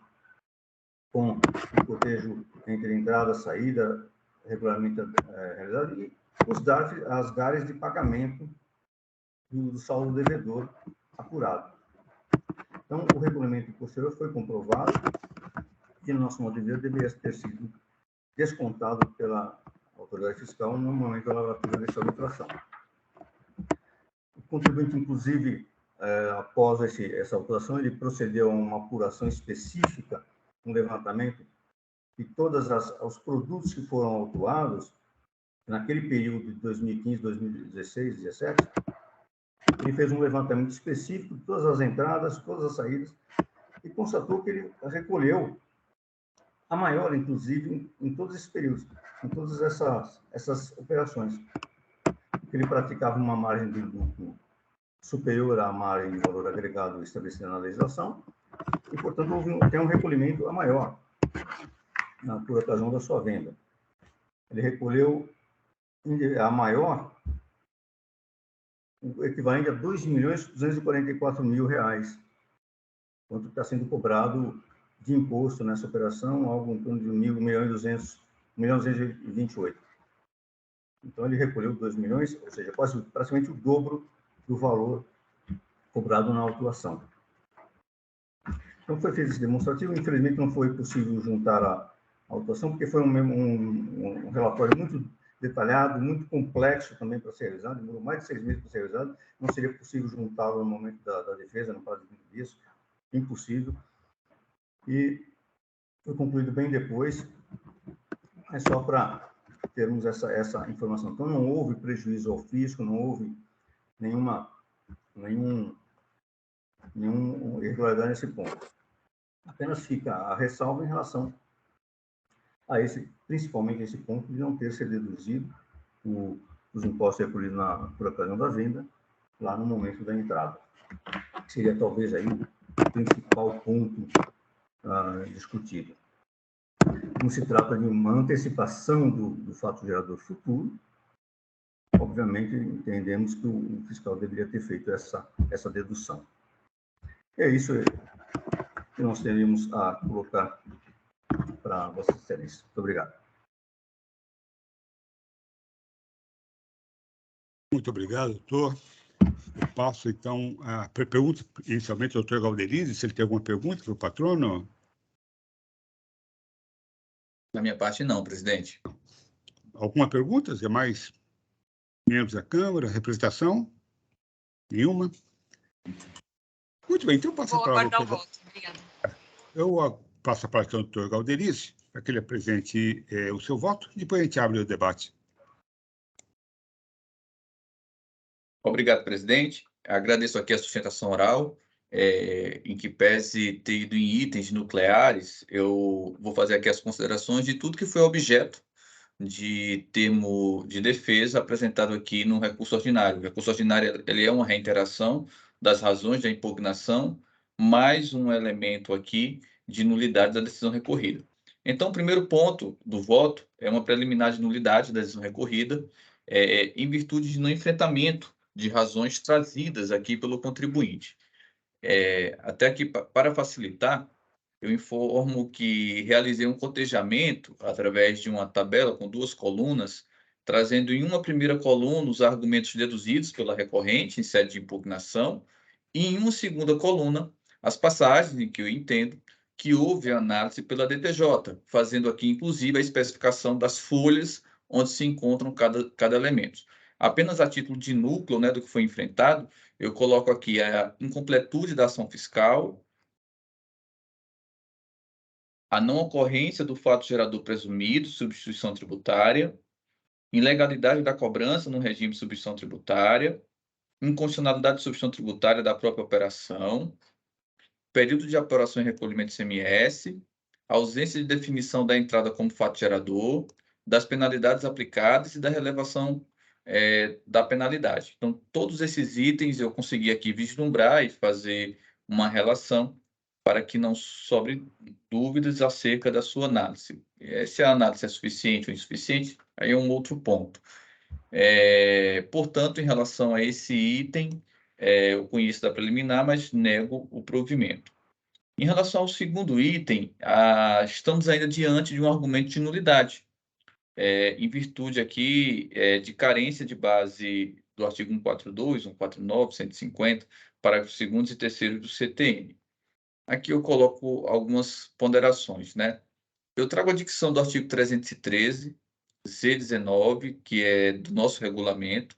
com o cotejo entre entrada, saída, regularmente realizado, e as GARES de pagamento do saldo devedor apurado. Então, o regulamento posterior foi comprovado e, no nosso modo de ver, deveria ter sido descontado pela autoridade fiscal no momento da lavratura dessa infração. O contribuinte, inclusive, após essa alteração, ele procedeu a uma apuração específica, um levantamento de todos os produtos que foram autuados naquele período de 2015, 2016, 2017, Ele fez um levantamento específico de todas as entradas, todas as saídas, e constatou que ele recolheu a maior, inclusive, em todos esses períodos, em todas essas operações. Ele praticava uma margem de lucro superior à margem de valor agregado estabelecida na legislação, e, portanto, tem um recolhimento a maior por ocasião da sua venda. Ele recolheu a maior, o equivalente a R$ 2.244.000, quanto está sendo cobrado de imposto nessa operação, algo em torno de R$1.228.000. Então, ele recolheu 2 milhões, ou seja, quase praticamente o dobro do valor cobrado na autuação. Então, foi feito esse demonstrativo. Infelizmente, não foi possível juntar a autuação, porque foi um relatório muito detalhado, muito complexo também para ser realizado, demorou mais de 6 meses para ser realizado, não seria possível juntá-lo no momento da defesa, no prazo de 20 dias, impossível. E foi concluído bem depois, é só para termos essa informação. Então, não houve prejuízo ao fisco, não houve nenhuma irregularidade nesse ponto. Apenas fica a ressalva em relação a principalmente esse ponto de não ter sido deduzido os impostos recolhidos por ocasião da venda lá no momento da entrada. Seria talvez aí o principal ponto discutido. Como se trata de uma antecipação do fato gerador futuro, obviamente entendemos que o fiscal deveria ter feito essa dedução. É isso que nós teríamos a colocar para Vossa Excelência. Muito obrigado.
Muito obrigado, doutor. Eu passo, então, a pergunta, inicialmente, ao doutor Galderize, se ele tem alguma pergunta para o patrono.
Da minha parte, não, presidente.
Alguma pergunta? Demais membros da Câmara? Representação? Nenhuma? Muito bem, então eu passo a palavra.
Vou aguardar o voto. Obrigada.
Eu passo a palavra ao doutor Galderize, para que ele apresente o seu voto, e depois a gente abre o debate.
Obrigado, presidente. Agradeço aqui a sustentação oral, em que pese ter ido em itens nucleares, eu vou fazer aqui as considerações de tudo que foi objeto de termo de defesa apresentado aqui no recurso ordinário. O recurso ordinário ele é uma reiteração das razões da impugnação, mais um elemento aqui de nulidade da decisão recorrida. Então, o primeiro ponto do voto é uma preliminar de nulidade da decisão recorrida, em virtude de não enfrentamento de razões trazidas aqui pelo contribuinte. Até aqui, para facilitar, eu informo que realizei um cotejamento através de uma tabela com 2 colunas, trazendo em uma primeira coluna os argumentos deduzidos pela recorrente em sede de impugnação, e em uma segunda coluna as passagens em que eu entendo que houve análise pela DTJ, fazendo aqui, inclusive, a especificação das folhas onde se encontram cada elemento. Apenas a título de núcleo, né, do que foi enfrentado, eu coloco aqui a incompletude da ação fiscal, a não ocorrência do fato gerador presumido, substituição tributária, ilegalidade da cobrança no regime de substituição tributária, inconstitucionalidade de substituição tributária da própria operação, período de apuração e recolhimento de ICMS, ausência de definição da entrada como fato gerador, das penalidades aplicadas e da relevação da penalidade. Então, todos esses itens eu consegui aqui vislumbrar e fazer uma relação para que não sobre dúvidas acerca da sua análise. Se a análise é suficiente ou insuficiente, aí é um outro ponto. Portanto, em relação a esse item, eu conheço da preliminar, mas nego o provimento. Em relação ao segundo item, estamos ainda diante de um argumento de nulidade, em virtude aqui de carência de base do artigo 142, 149, 150, parágrafos 2º e 3º do CTN. Aqui eu coloco algumas ponderações, né? Eu trago a dicção do artigo 313, C19, que é do nosso regulamento,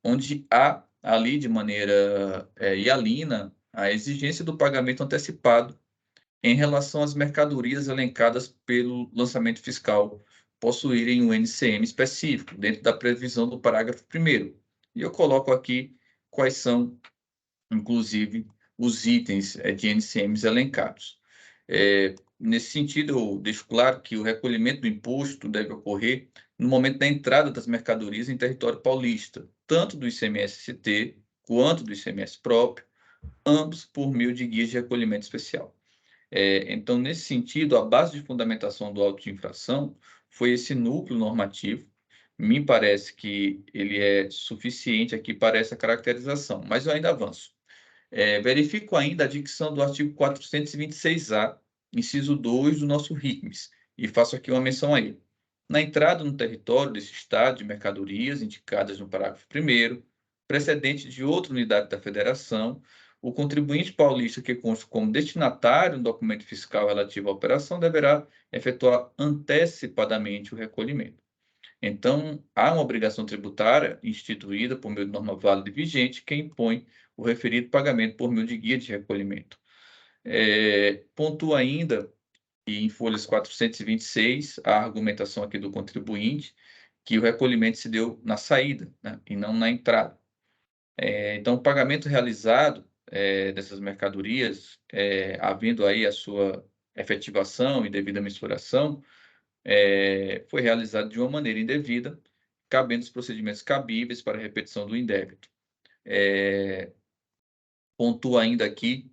onde há ali de maneira hialina a exigência do pagamento antecipado em relação às mercadorias elencadas pelo lançamento fiscal possuírem um NCM específico, dentro da previsão do parágrafo 1º. E eu coloco aqui quais são, inclusive, os itens de NCMs elencados. Nesse sentido, eu deixo claro que o recolhimento do imposto deve ocorrer no momento da entrada das mercadorias em território paulista, tanto do ICMS-ST quanto do ICMS próprio, ambos por meio de guias de recolhimento especial. Então, nesse sentido, a base de fundamentação do auto de infração foi esse núcleo normativo. Me parece que ele é suficiente aqui para essa caracterização, mas eu ainda avanço. Verifico ainda a dicção do artigo 426-A, inciso 2 do nosso RICMES, e faço aqui uma menção a ele. Na entrada no território desse estado de mercadorias indicadas no parágrafo 1º, precedente de outra unidade da federação, o contribuinte paulista que consta como destinatário no documento fiscal relativo à operação deverá efetuar antecipadamente o recolhimento. Então, há uma obrigação tributária instituída por meio de norma válida e vigente que impõe o referido pagamento por meio de guia de recolhimento. Pontua ainda, e em folhas 426, a argumentação aqui do contribuinte, que o recolhimento se deu na saída, né, e não na entrada. Então, o pagamento realizado dessas mercadorias, havendo aí a sua efetivação e devida mensuração, foi realizado de uma maneira indevida, cabendo os procedimentos cabíveis para a repetição do indébito. Pontua ainda aqui,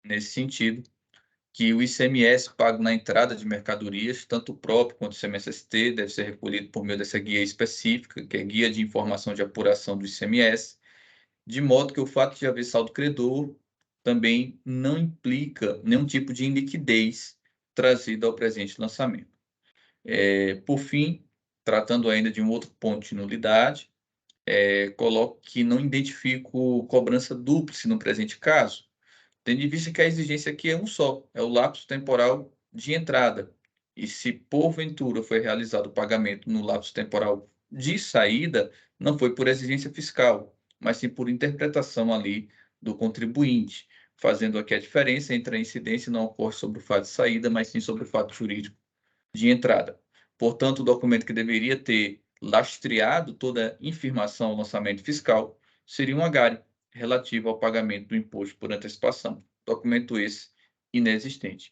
nesse sentido, que o ICMS pago na entrada de mercadorias, tanto o próprio quanto o ICMS-ST, deve ser recolhido por meio dessa guia específica, que é Guia de Informação de Apuração do ICMS, de modo que o fato de haver saldo credor também não implica nenhum tipo de iliquidez trazida ao presente lançamento. Por fim, tratando ainda de um outro ponto de nulidade, coloco que não identifico cobrança dúplice no presente caso, tendo em vista que a exigência aqui é um só, é o lapso temporal de entrada. E se, porventura, foi realizado o pagamento no lapso temporal de saída, não foi por exigência fiscal, mas sim por interpretação ali do contribuinte, fazendo aqui a diferença entre a incidência não ocorre sobre o fato de saída, mas sim sobre o fato jurídico de entrada. Portanto, o documento que deveria ter lastreado toda a informação ao lançamento fiscal seria um agare relativo ao pagamento do imposto por antecipação. Documento esse inexistente.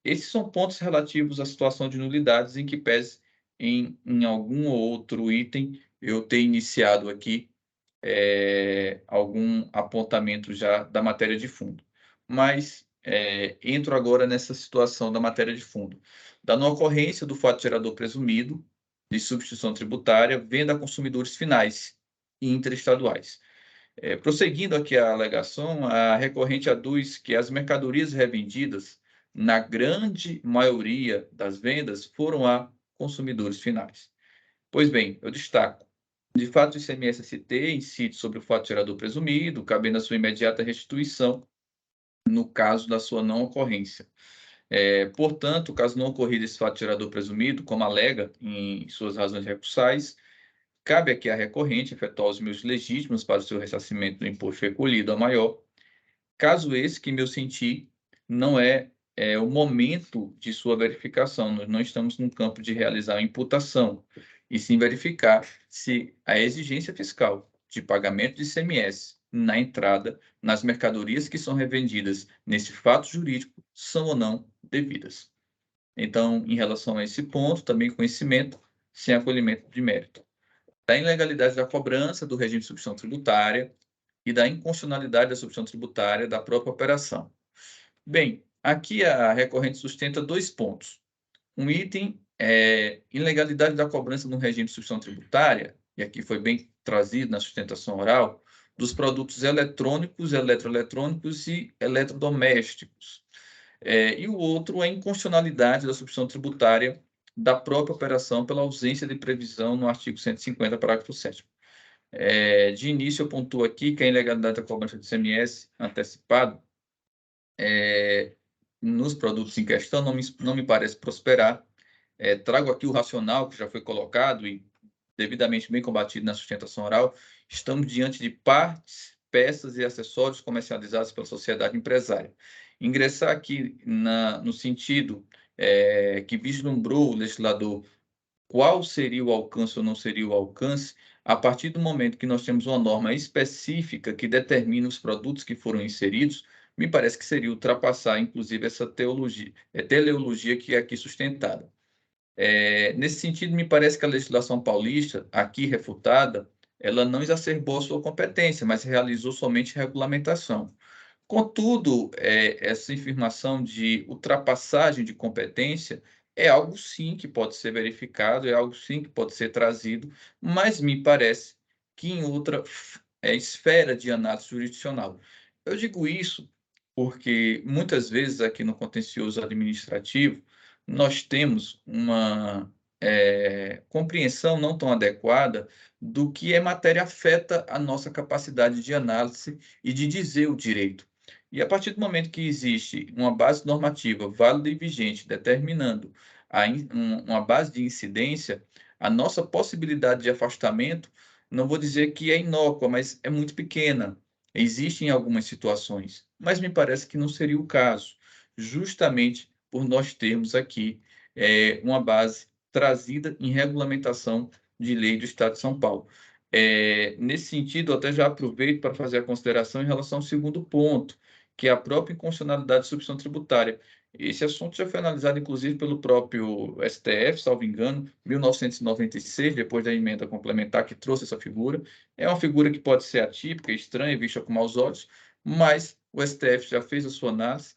Esses são pontos relativos à situação de nulidades em que pese em algum outro item eu ter iniciado aqui algum apontamento já da matéria de fundo. Mas entro agora nessa situação da matéria de fundo. Da não ocorrência do fato gerador presumido de substituição tributária, venda a consumidores finais e interestaduais. Prosseguindo aqui a alegação, a recorrente aduz que as mercadorias revendidas, na grande maioria das vendas, foram a consumidores finais. Pois bem, eu destaco. De fato, o ICMS-ST incide sobre o fato gerador presumido, cabendo a sua imediata restituição no caso da sua não ocorrência. Portanto, caso não ocorrido esse fato gerador presumido, como alega em suas razões recursais, cabe aqui à recorrente efetuar os meios legítimos para o seu ressarcimento do imposto recolhido a maior, caso esse que meu sentir não é o momento de sua verificação. Nós não estamos no campo de realizar a imputação, e sim verificar se a exigência fiscal de pagamento de ICMS na entrada, nas mercadorias que são revendidas nesse fato jurídico, são ou não devidas. Então, em relação a esse ponto, também conhecimento sem acolhimento de mérito. Da ilegalidade da cobrança do regime de substituição tributária e da inconstitucionalidade da substituição tributária da própria operação. Bem, aqui a recorrente sustenta 2 pontos. Um item é ilegalidade da cobrança no regime de substituição tributária, e aqui foi bem trazido na sustentação oral, dos produtos eletrônicos, eletroeletrônicos e eletrodomésticos. E o outro é a inconstitucionalidade da substituição tributária da própria operação pela ausência de previsão no artigo 150, parágrafo 7º. De início, eu pontuo aqui que a ilegalidade da cobrança de ICMS antecipado nos produtos em questão não me parece prosperar. Trago aqui o racional que já foi colocado e devidamente bem combatido na sustentação oral. Estamos diante de partes, peças e acessórios comercializados pela sociedade empresária. Ingressar aqui no sentido que vislumbrou o legislador qual seria o alcance ou não seria o alcance, a partir do momento que nós temos uma norma específica que determina os produtos que foram inseridos, me parece que seria ultrapassar, inclusive, essa teleologia que é aqui sustentada. Nesse sentido, me parece que a legislação paulista, aqui refutada, ela não exacerbou a sua competência, mas realizou somente regulamentação. Contudo, essa afirmação de ultrapassagem de competência é algo sim que pode ser verificado, é algo sim que pode ser trazido, mas me parece que em outra esfera de análise jurisdicional. Eu digo isso porque muitas vezes aqui no contencioso administrativo nós temos uma compreensão não tão adequada do que é matéria afeta a nossa capacidade de análise e de dizer o direito. E a partir do momento que existe uma base normativa válida e vigente determinando uma base de incidência, a nossa possibilidade de afastamento, não vou dizer que é inócua, mas é muito pequena. Existem algumas situações, mas me parece que não seria o caso, justamente por nós termos aqui uma base trazida em regulamentação de lei do Estado de São Paulo. Nesse sentido, eu até já aproveito para fazer a consideração em relação ao segundo ponto, que é a própria inconstitucionalidade de substituição tributária. Esse assunto já foi analisado, inclusive, pelo próprio STF, salvo engano, 1996, depois da emenda complementar que trouxe essa figura. É uma figura que pode ser atípica, estranha, vista com maus olhos, mas o STF já fez a sua análise,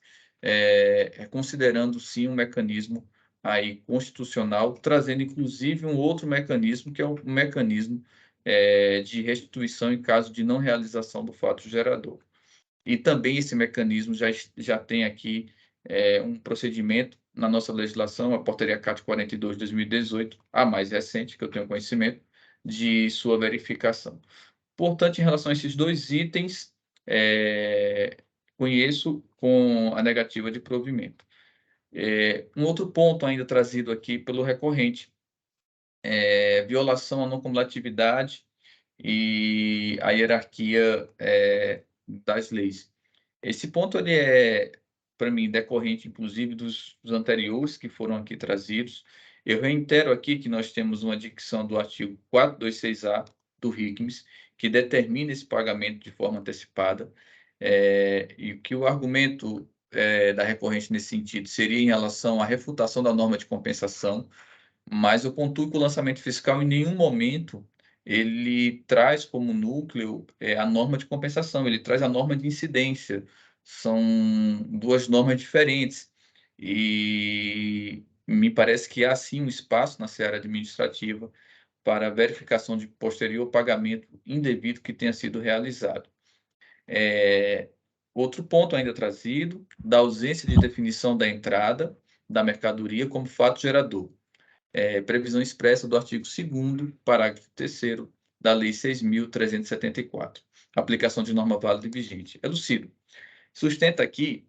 considerando, sim, um mecanismo aí constitucional, trazendo, inclusive, um outro mecanismo, que é o mecanismo de restituição em caso de não realização do fato gerador. E também esse mecanismo já tem aqui um procedimento na nossa legislação, a Portaria CAT 42 de 2018, a mais recente, que eu tenho conhecimento, de sua verificação. Portanto, em relação a esses dois itens, conheço com a negativa de provimento. Um outro ponto ainda trazido aqui pelo recorrente, violação à não cumulatividade e a hierarquia das leis. Esse ponto ele é, para mim, decorrente, inclusive, dos anteriores que foram aqui trazidos. Eu reitero aqui que nós temos uma dicção do artigo 426A do RICMES, que determina esse pagamento de forma antecipada, e que o argumento da recorrente nesse sentido seria em relação à refutação da norma de compensação, mas eu pontuo que o lançamento fiscal em nenhum momento ele traz como núcleo a norma de compensação, ele traz a norma de incidência. São duas normas diferentes e me parece que há sim um espaço na seara administrativa para verificação de posterior pagamento indevido que tenha sido realizado. Outro ponto ainda trazido, da ausência de definição da entrada da mercadoria como fato gerador. Previsão expressa do artigo 2º, parágrafo 3º da Lei 6.374, aplicação de norma válida e vigente. Elucido. Sustenta aqui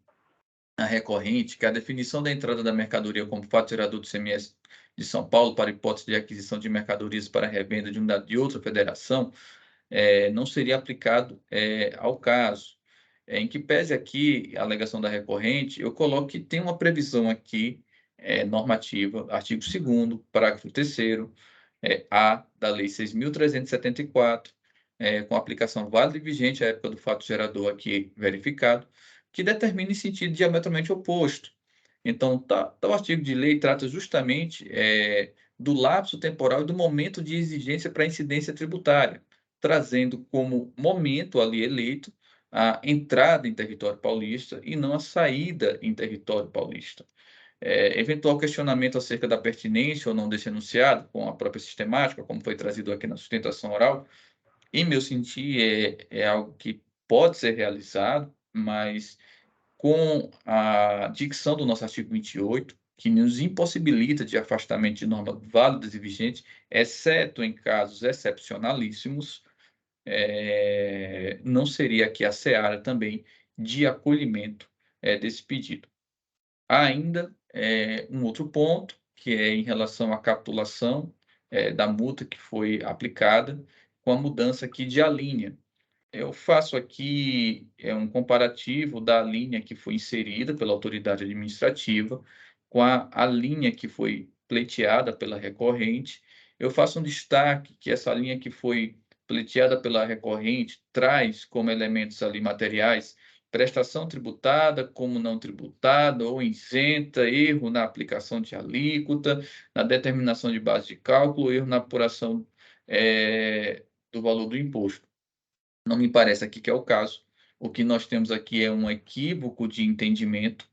a recorrente que a definição da entrada da mercadoria como fato gerador do ICMS de São Paulo para hipótese de aquisição de mercadorias para revenda de unidade de outra federação não seria aplicado ao caso. Em que pese aqui a alegação da recorrente, eu coloco que tem uma previsão aqui normativa, artigo 2º, parágrafo 3º, A da Lei 6.374, com aplicação válida e vigente à época do fato gerador aqui verificado, que determina em sentido diametralmente oposto. Então, tal artigo de lei trata justamente do lapso temporal e do momento de exigência para incidência tributária, trazendo como momento ali eleito a entrada em território paulista e não a saída em território paulista. Eventual questionamento acerca da pertinência ou não desse enunciado, com a própria sistemática, como foi trazido aqui na sustentação oral, em meu sentir, é algo que pode ser realizado, mas com a dicção do nosso artigo 28, que nos impossibilita de afastamento de normas válidas e vigentes, exceto em casos excepcionalíssimos, não seria aqui a seara também de acolhimento desse pedido. Há ainda um outro ponto, que é em relação à capitulação da multa que foi aplicada, com a mudança aqui de alínea. Eu faço aqui um comparativo da linha que foi inserida pela autoridade administrativa com a linha que foi pleiteada pela recorrente eu faço um destaque que essa linha que foi pleiteada pela recorrente traz como elementos ali materiais prestação tributada como não tributada ou isenta, erro na aplicação de alíquota, na determinação de base de cálculo, erro na apuração do valor do imposto. Não me parece aqui que é o caso. O que nós temos aqui é um equívoco de entendimento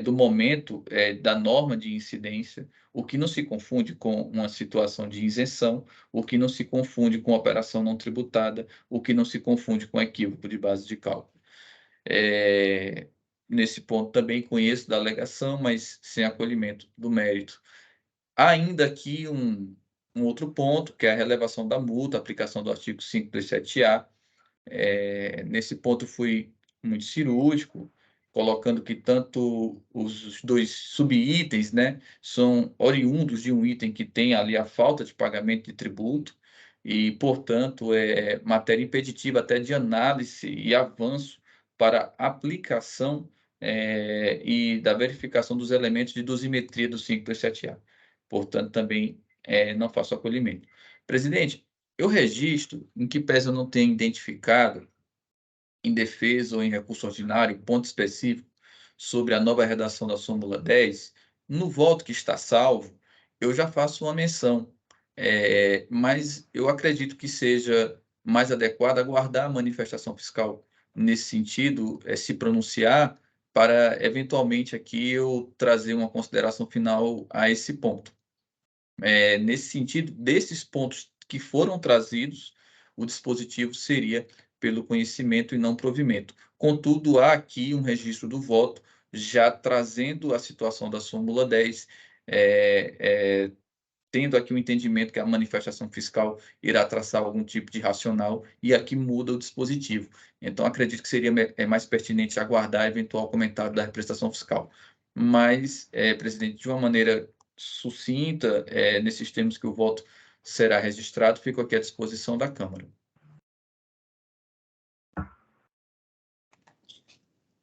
do momento da norma de incidência, o que não se confunde com uma situação de isenção, o que não se confunde com operação não tributada, o que não se confunde com equívoco de base de cálculo. Nesse ponto também conheço da alegação, mas sem acolhimento do mérito. Há ainda aqui um outro ponto, que é a relevação da multa, aplicação do artigo 537-A. Nesse ponto fui muito cirúrgico, colocando que tanto os dois subitens, né, são oriundos de um item que tem ali a falta de pagamento de tributo e, portanto, é matéria impeditiva até de análise e avanço para aplicação e da verificação dos elementos de dosimetria do 537-A. Portanto, também não faço acolhimento. Presidente, eu registro, em que pese eu não tenha identificado, em defesa ou em recurso ordinário, ponto específico sobre a nova redação da súmula 10, no voto que está salvo, eu já faço uma menção, mas eu acredito que seja mais adequado aguardar a manifestação fiscal nesse sentido, se pronunciar, para eventualmente aqui eu trazer uma consideração final a esse ponto. Nesse sentido, desses pontos que foram trazidos, o dispositivo seria pelo conhecimento e não provimento. Contudo, há aqui um registro do voto, já trazendo a situação da súmula 10, tendo aqui o entendimento que a manifestação fiscal irá traçar algum tipo de racional, e aqui muda o dispositivo. Então, acredito que seria mais pertinente aguardar eventual comentário da representação fiscal. Mas, presidente, de uma maneira sucinta, nesses termos que o voto será registrado, fico aqui à disposição da Câmara.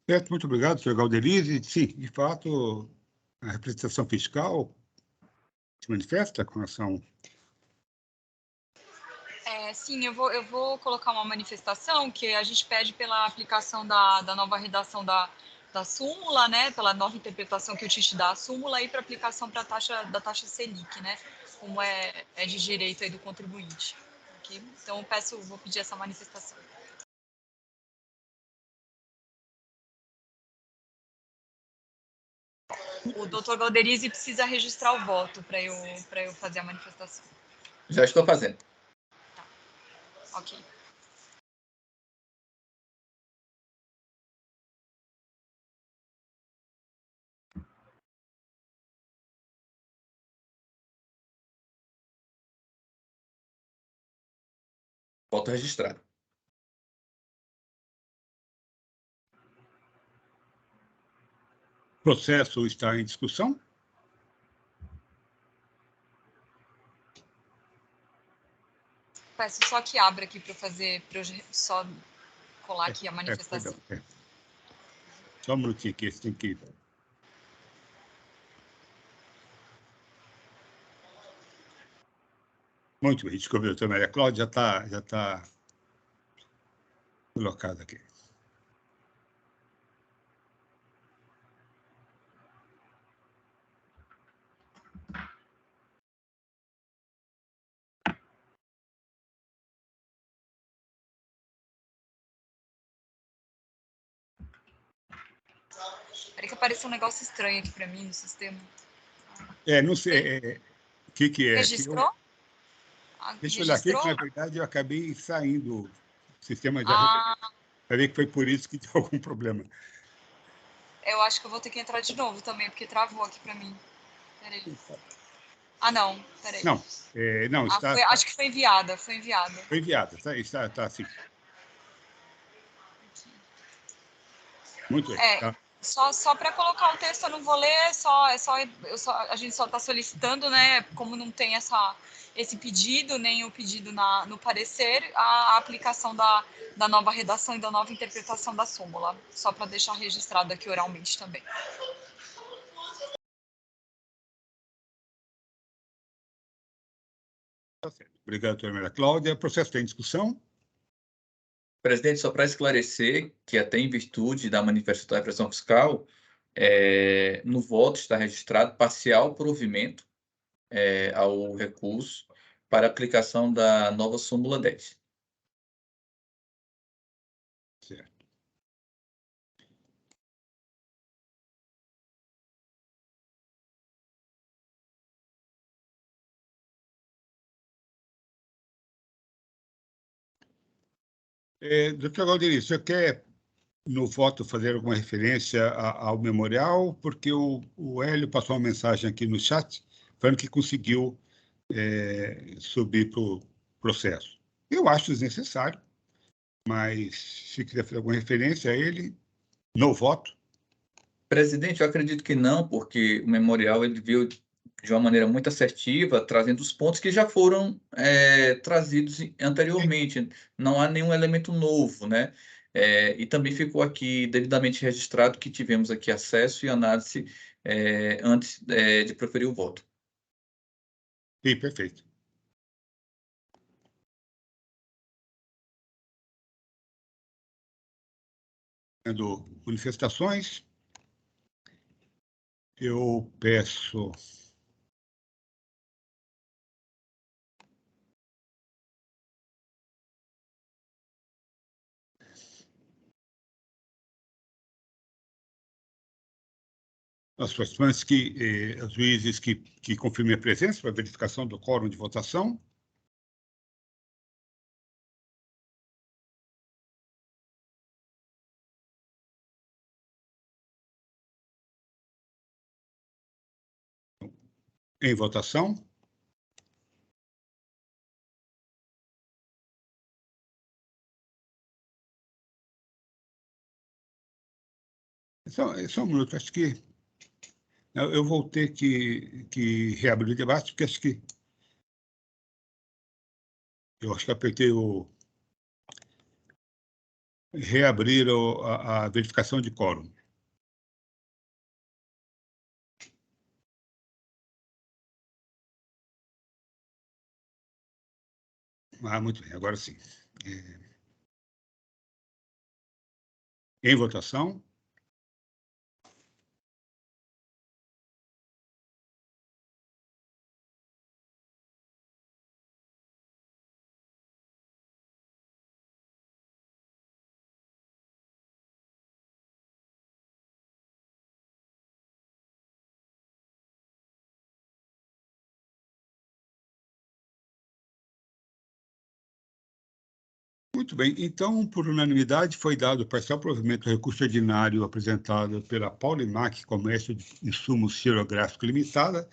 Certo, muito obrigado, senhor Galderize. Sim, de fato, a representação fiscal se manifesta com relação...
Sim, eu vou colocar uma manifestação que a gente pede pela aplicação da nova redação da súmula, né, pela nova interpretação que o TIT dá à súmula, e para aplicação da taxa Selic, né, como é de direito aí do contribuinte. Okay? Então, vou pedir essa manifestação. O doutor Galderize precisa registrar o voto para eu fazer a manifestação.
Já estou fazendo.
Tá. Ok.
Voto registrado.
O processo está em discussão?
Peço só que abra aqui para só colar aqui a manifestação.
Só um minutinho aqui, você tem que... Muito bem, desculpe, doutora Maria Cláudia, já está colocado aqui.
Peraí que apareceu um negócio estranho aqui para mim no sistema.
Não sei o que é.
Registrou?
Deixa eu olhar aqui, que na verdade eu acabei saindo do sistema de ver que foi por isso que deu algum problema.
Eu acho que eu vou ter que entrar de novo também, porque travou aqui para mim. Peraí. Não, peraí.
Não, está...
acho que foi enviada, Foi
enviada, está assim. Muito bem. Tá.
Só para colocar o texto, eu não vou ler, a gente só está solicitando, né, como não tem esse pedido, nem o pedido no parecer, a aplicação da nova redação e da nova interpretação da súmula, só para deixar registrado aqui oralmente também.
Tá certo. Obrigado, doutora Maria Cláudia. O processo tem discussão?
Presidente, só para esclarecer que até em virtude da manifestação da repressão fiscal, no voto está registrado parcial provimento ao recurso para aplicação da nova súmula 10.
Certo. Doutor Galderi, você quer, no voto, fazer alguma referência ao memorial? Porque o Hélio passou uma mensagem aqui no chat falando que conseguiu subir para o processo. Eu acho desnecessário, mas se quiser fazer alguma referência a ele, no voto.
Presidente, eu acredito que não, porque o memorial ele veio de uma maneira muito assertiva, trazendo os pontos que já foram trazidos anteriormente. Não há nenhum elemento novo, né? E também ficou aqui devidamente registrado que tivemos aqui acesso e análise antes de proferir o voto.
Sim, perfeito. Tendo manifestações, eu peço aos participantes os juízes que confirmem a presença para verificação do quórum de votação. Em votação. Só um minuto, acho que eu vou ter que reabrir o debate, porque acho que apertei o reabrir a verificação de quórum. Muito bem, agora sim. Em votação. Muito bem, então, por unanimidade, foi dado parcial provimento ao recurso ordinário apresentado pela Paulimac Comércio de Insumos Xerográfico Limitada,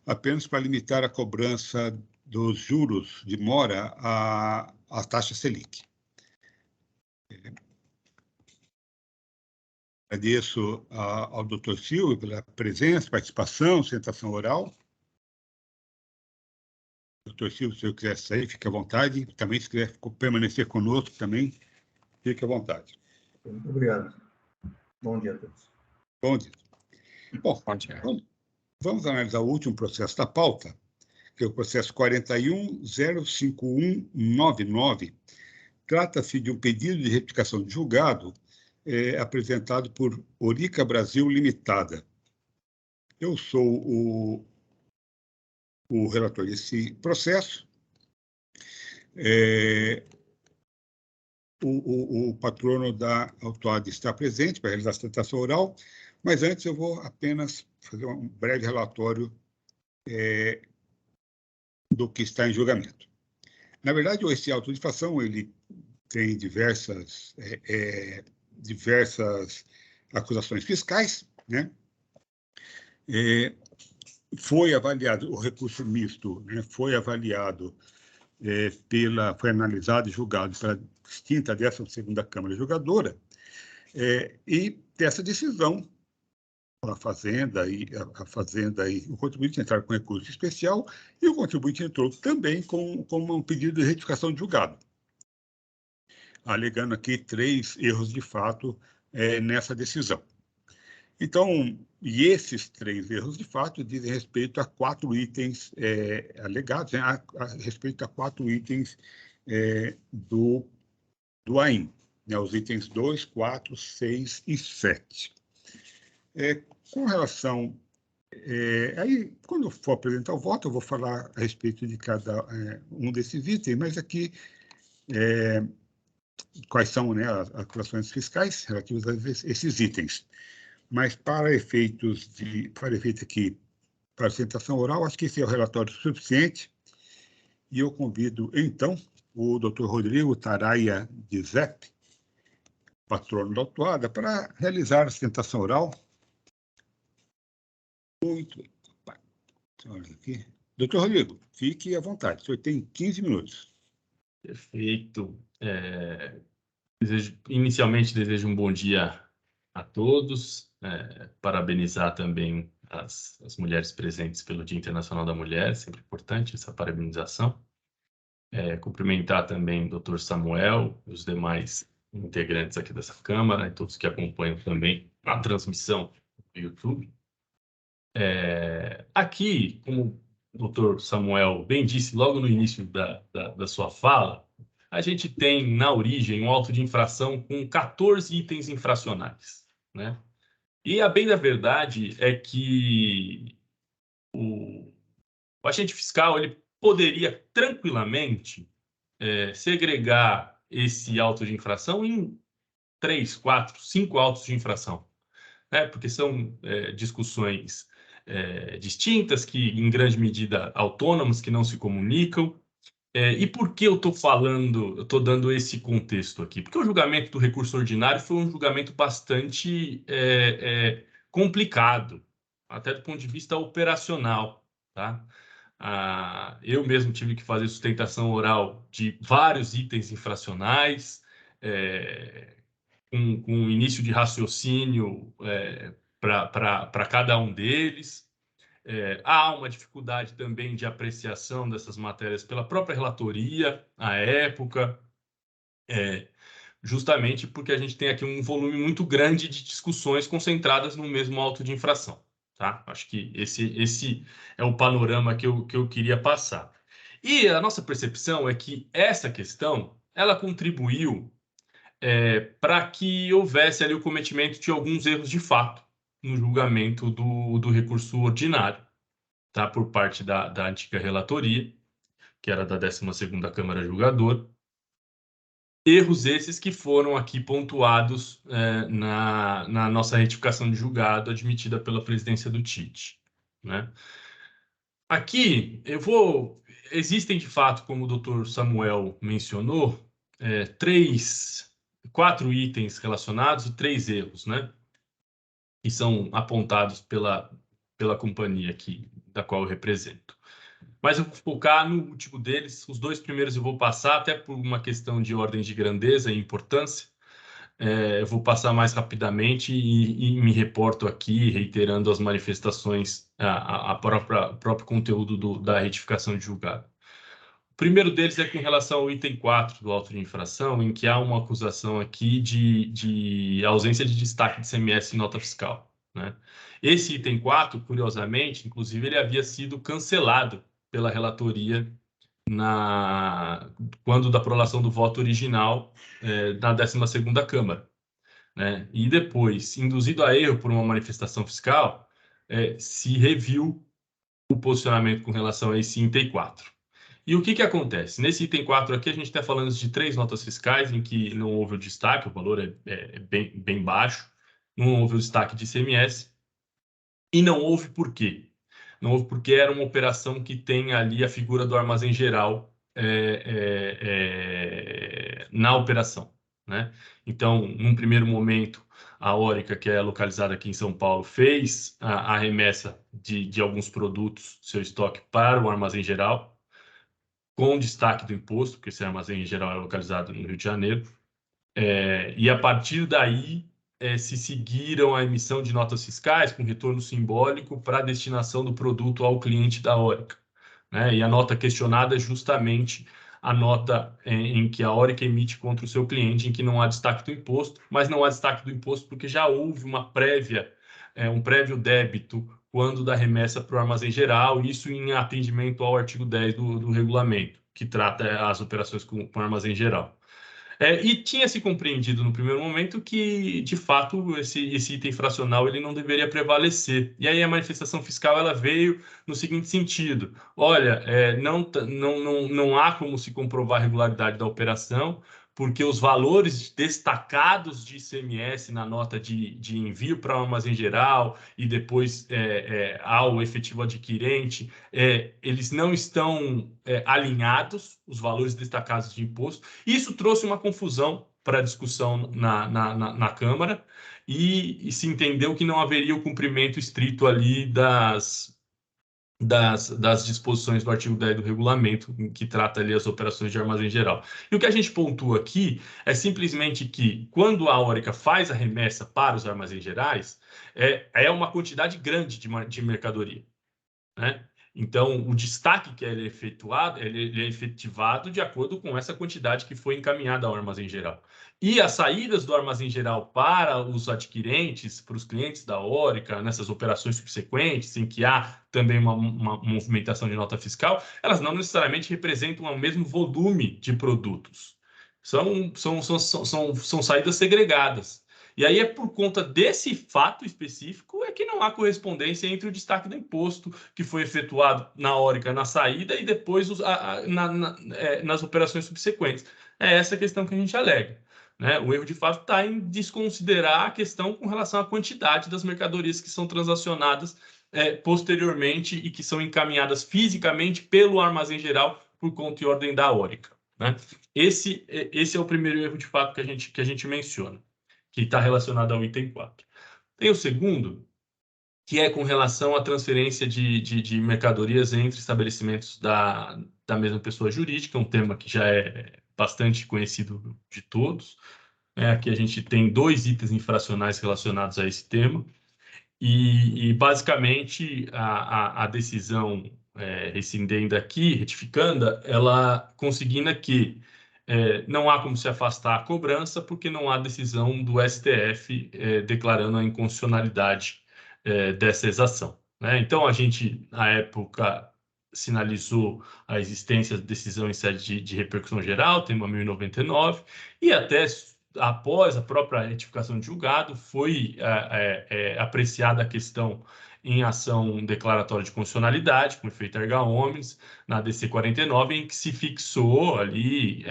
apenas para limitar a cobrança dos juros de mora à taxa Selic. Agradeço ao doutor Silvio pela presença, participação, sustentação oral. Doutor Silvio, se eu quiser sair, fique à vontade. Também, se quiser permanecer conosco, também, fique à vontade.
Muito obrigado. Bom dia a todos.
Bom dia. Bom, vamos analisar o último processo da pauta, que é o processo 41.05199. Trata-se de um pedido de retificação de julgado apresentado por Orica Brasil Limitada. Eu sou o relator desse processo. O patrono da autuada está presente para realizar a sustentação oral, mas antes eu vou apenas fazer um breve relatório do que está em julgamento. Na verdade, esse auto de infração ele tem diversas acusações fiscais, né? Foi avaliado, o recurso misto, né, foi avaliado foi analisado e julgado pela extinta 12ª Câmara Julgadora, e dessa decisão, a Fazenda e o contribuinte entraram com recurso especial e o contribuinte entrou também com um pedido de retificação de julgado, alegando aqui 3 erros de fato nessa decisão. Então, e esses 3 erros, de fato, dizem respeito a 4 itens alegados, né, a respeito a 4 itens do AIM, né, os itens 2, 4, 6 e 7. Com relação... aí, quando eu for apresentar o voto, eu vou falar a respeito de cada um desses itens, mas aqui, quais são, né, as acusações fiscais relativas a esses itens. Mas para efeito aqui, para apresentação oral, acho que esse é o relatório suficiente, e eu convido, então, o Dr. Rodrigo Taraia de Zepp, patrono da autuada, para realizar a sustentação oral. Muito bem. Olha aqui. Doutor Rodrigo, fique à vontade, o senhor tem 15 minutos.
Perfeito. Inicialmente, desejo um bom dia a todos, parabenizar também as mulheres presentes pelo Dia Internacional da Mulher, sempre importante essa parabenização. Cumprimentar também o Dr. Samuel, os demais integrantes aqui dessa Câmara, e todos que acompanham também a transmissão do YouTube. Aqui, como o Dr. Samuel bem disse logo no início da sua fala, a gente tem na origem um auto de infração com 14 itens infracionais, né? E a bem da verdade é que o agente fiscal ele poderia tranquilamente segregar esse auto de infração em 3, 4, 5 autos de infração, né? Porque são discussões distintas, que em grande medida autônomas, que não se comunicam. E por que eu estou dando esse contexto aqui? Porque o julgamento do recurso ordinário foi um julgamento bastante complicado, até do ponto de vista operacional, tá? Eu mesmo tive que fazer sustentação oral de vários itens infracionais, com início de raciocínio para cada um deles. Há uma dificuldade também de apreciação dessas matérias pela própria relatoria, à época, justamente porque a gente tem aqui um volume muito grande de discussões concentradas no mesmo auto de infração. Tá? Acho que esse é o panorama que eu queria passar. E a nossa percepção é que essa questão ela contribuiu para que houvesse ali o cometimento de alguns erros de fato no julgamento do recurso ordinário, tá? Por parte da antiga relatoria, que era da 12ª Câmara Julgadora. Erros esses que foram aqui pontuados na nossa retificação de julgado admitida pela presidência do TIT, né? Aqui, existem de fato, como o doutor Samuel mencionou, 4 itens relacionados e 3 erros, né? Que são apontados pela companhia aqui, da qual eu represento. Mas eu vou focar no último deles. Os 2 primeiros eu vou passar, até por uma questão de ordem de grandeza e importância. Eu vou passar mais rapidamente e me reporto aqui, reiterando as manifestações, o próprio conteúdo da retificação de julgado. O primeiro deles é com relação ao item 4 do auto de infração, em que há uma acusação aqui de ausência de destaque de ICMS em nota fiscal, né? Esse item 4, curiosamente, inclusive, ele havia sido cancelado pela relatoria quando da prolação do voto original na 12ª Câmara, né? E depois, induzido a erro por uma manifestação fiscal, se reviu o posicionamento com relação a esse item 4. E o que acontece? Nesse item 4 aqui, a gente está falando de 3 notas fiscais em que não houve o destaque, o valor é bem baixo, não houve o destaque de ICMS, e não houve por quê? Não houve porque era uma operação que tem ali a figura do armazém geral na operação, né? Então, num primeiro momento, a Orica, que é localizada aqui em São Paulo, fez a remessa de alguns produtos, seu estoque, para o armazém geral, com destaque do imposto, porque esse armazém geral é localizado no Rio de Janeiro. E a partir daí, se seguiram a emissão de notas fiscais com retorno simbólico para a destinação do produto ao cliente da Orica, né? E a nota questionada é justamente a nota em que a Orica emite contra o seu cliente, em que não há destaque do imposto, mas não há destaque do imposto porque já houve uma prévia um prévio débito quando da remessa para o armazém geral, isso em atendimento ao artigo 10 do regulamento, que trata as operações com armazém geral. E tinha se compreendido no primeiro momento que, de fato, esse item fracional ele não deveria prevalecer. E aí a manifestação fiscal ela veio no seguinte sentido: olha, não há como se comprovar a regularidade da operação, porque os valores destacados de ICMS na nota de envio para o armazém geral e depois ao efetivo adquirente, eles não estão alinhados, os valores destacados de imposto. Isso trouxe uma confusão para a discussão na Câmara e se entendeu que não haveria o cumprimento estrito ali das disposições do artigo 10 do regulamento, que trata ali as operações de armazém geral. E o que a gente pontua aqui é simplesmente que, quando a Orica faz a remessa para os armazéns gerais, é uma quantidade grande de mercadoria, né? Então, o destaque que ele é efetivado de acordo com essa quantidade que foi encaminhada ao armazém geral. E as saídas do armazém geral para os adquirentes, para os clientes da Orica, nessas operações subsequentes, em que há também uma movimentação de nota fiscal, elas não necessariamente representam o mesmo volume de produtos. São saídas segregadas. E aí é por conta desse fato específico que não há correspondência entre o destaque do imposto que foi efetuado na Orica na saída e depois nas operações subsequentes. É essa a questão que a gente alega, né? O erro de fato está em desconsiderar a questão com relação à quantidade das mercadorias que são transacionadas posteriormente e que são encaminhadas fisicamente pelo armazém geral por conta e ordem da Orica, né? Esse é o primeiro erro de fato que a gente menciona, que está relacionado ao item 4. Tem o segundo, que é com relação à transferência de mercadorias entre estabelecimentos da mesma pessoa jurídica, um tema que já é bastante conhecido de todos. Aqui a gente tem 2 itens infracionais relacionados a esse tema, e basicamente a decisão rescindendo aqui, retificando, ela consigna que não há como se afastar a cobrança, porque não há decisão do STF declarando a inconstitucionalidade dessa exação, né? Então, a gente, na época, sinalizou a existência de decisão em sede de repercussão geral, tema 1099, e até após a própria retificação de julgado, foi apreciada a questão em ação declaratória de constitucionalidade, com efeito erga omnes, na DC 49, em que se fixou ali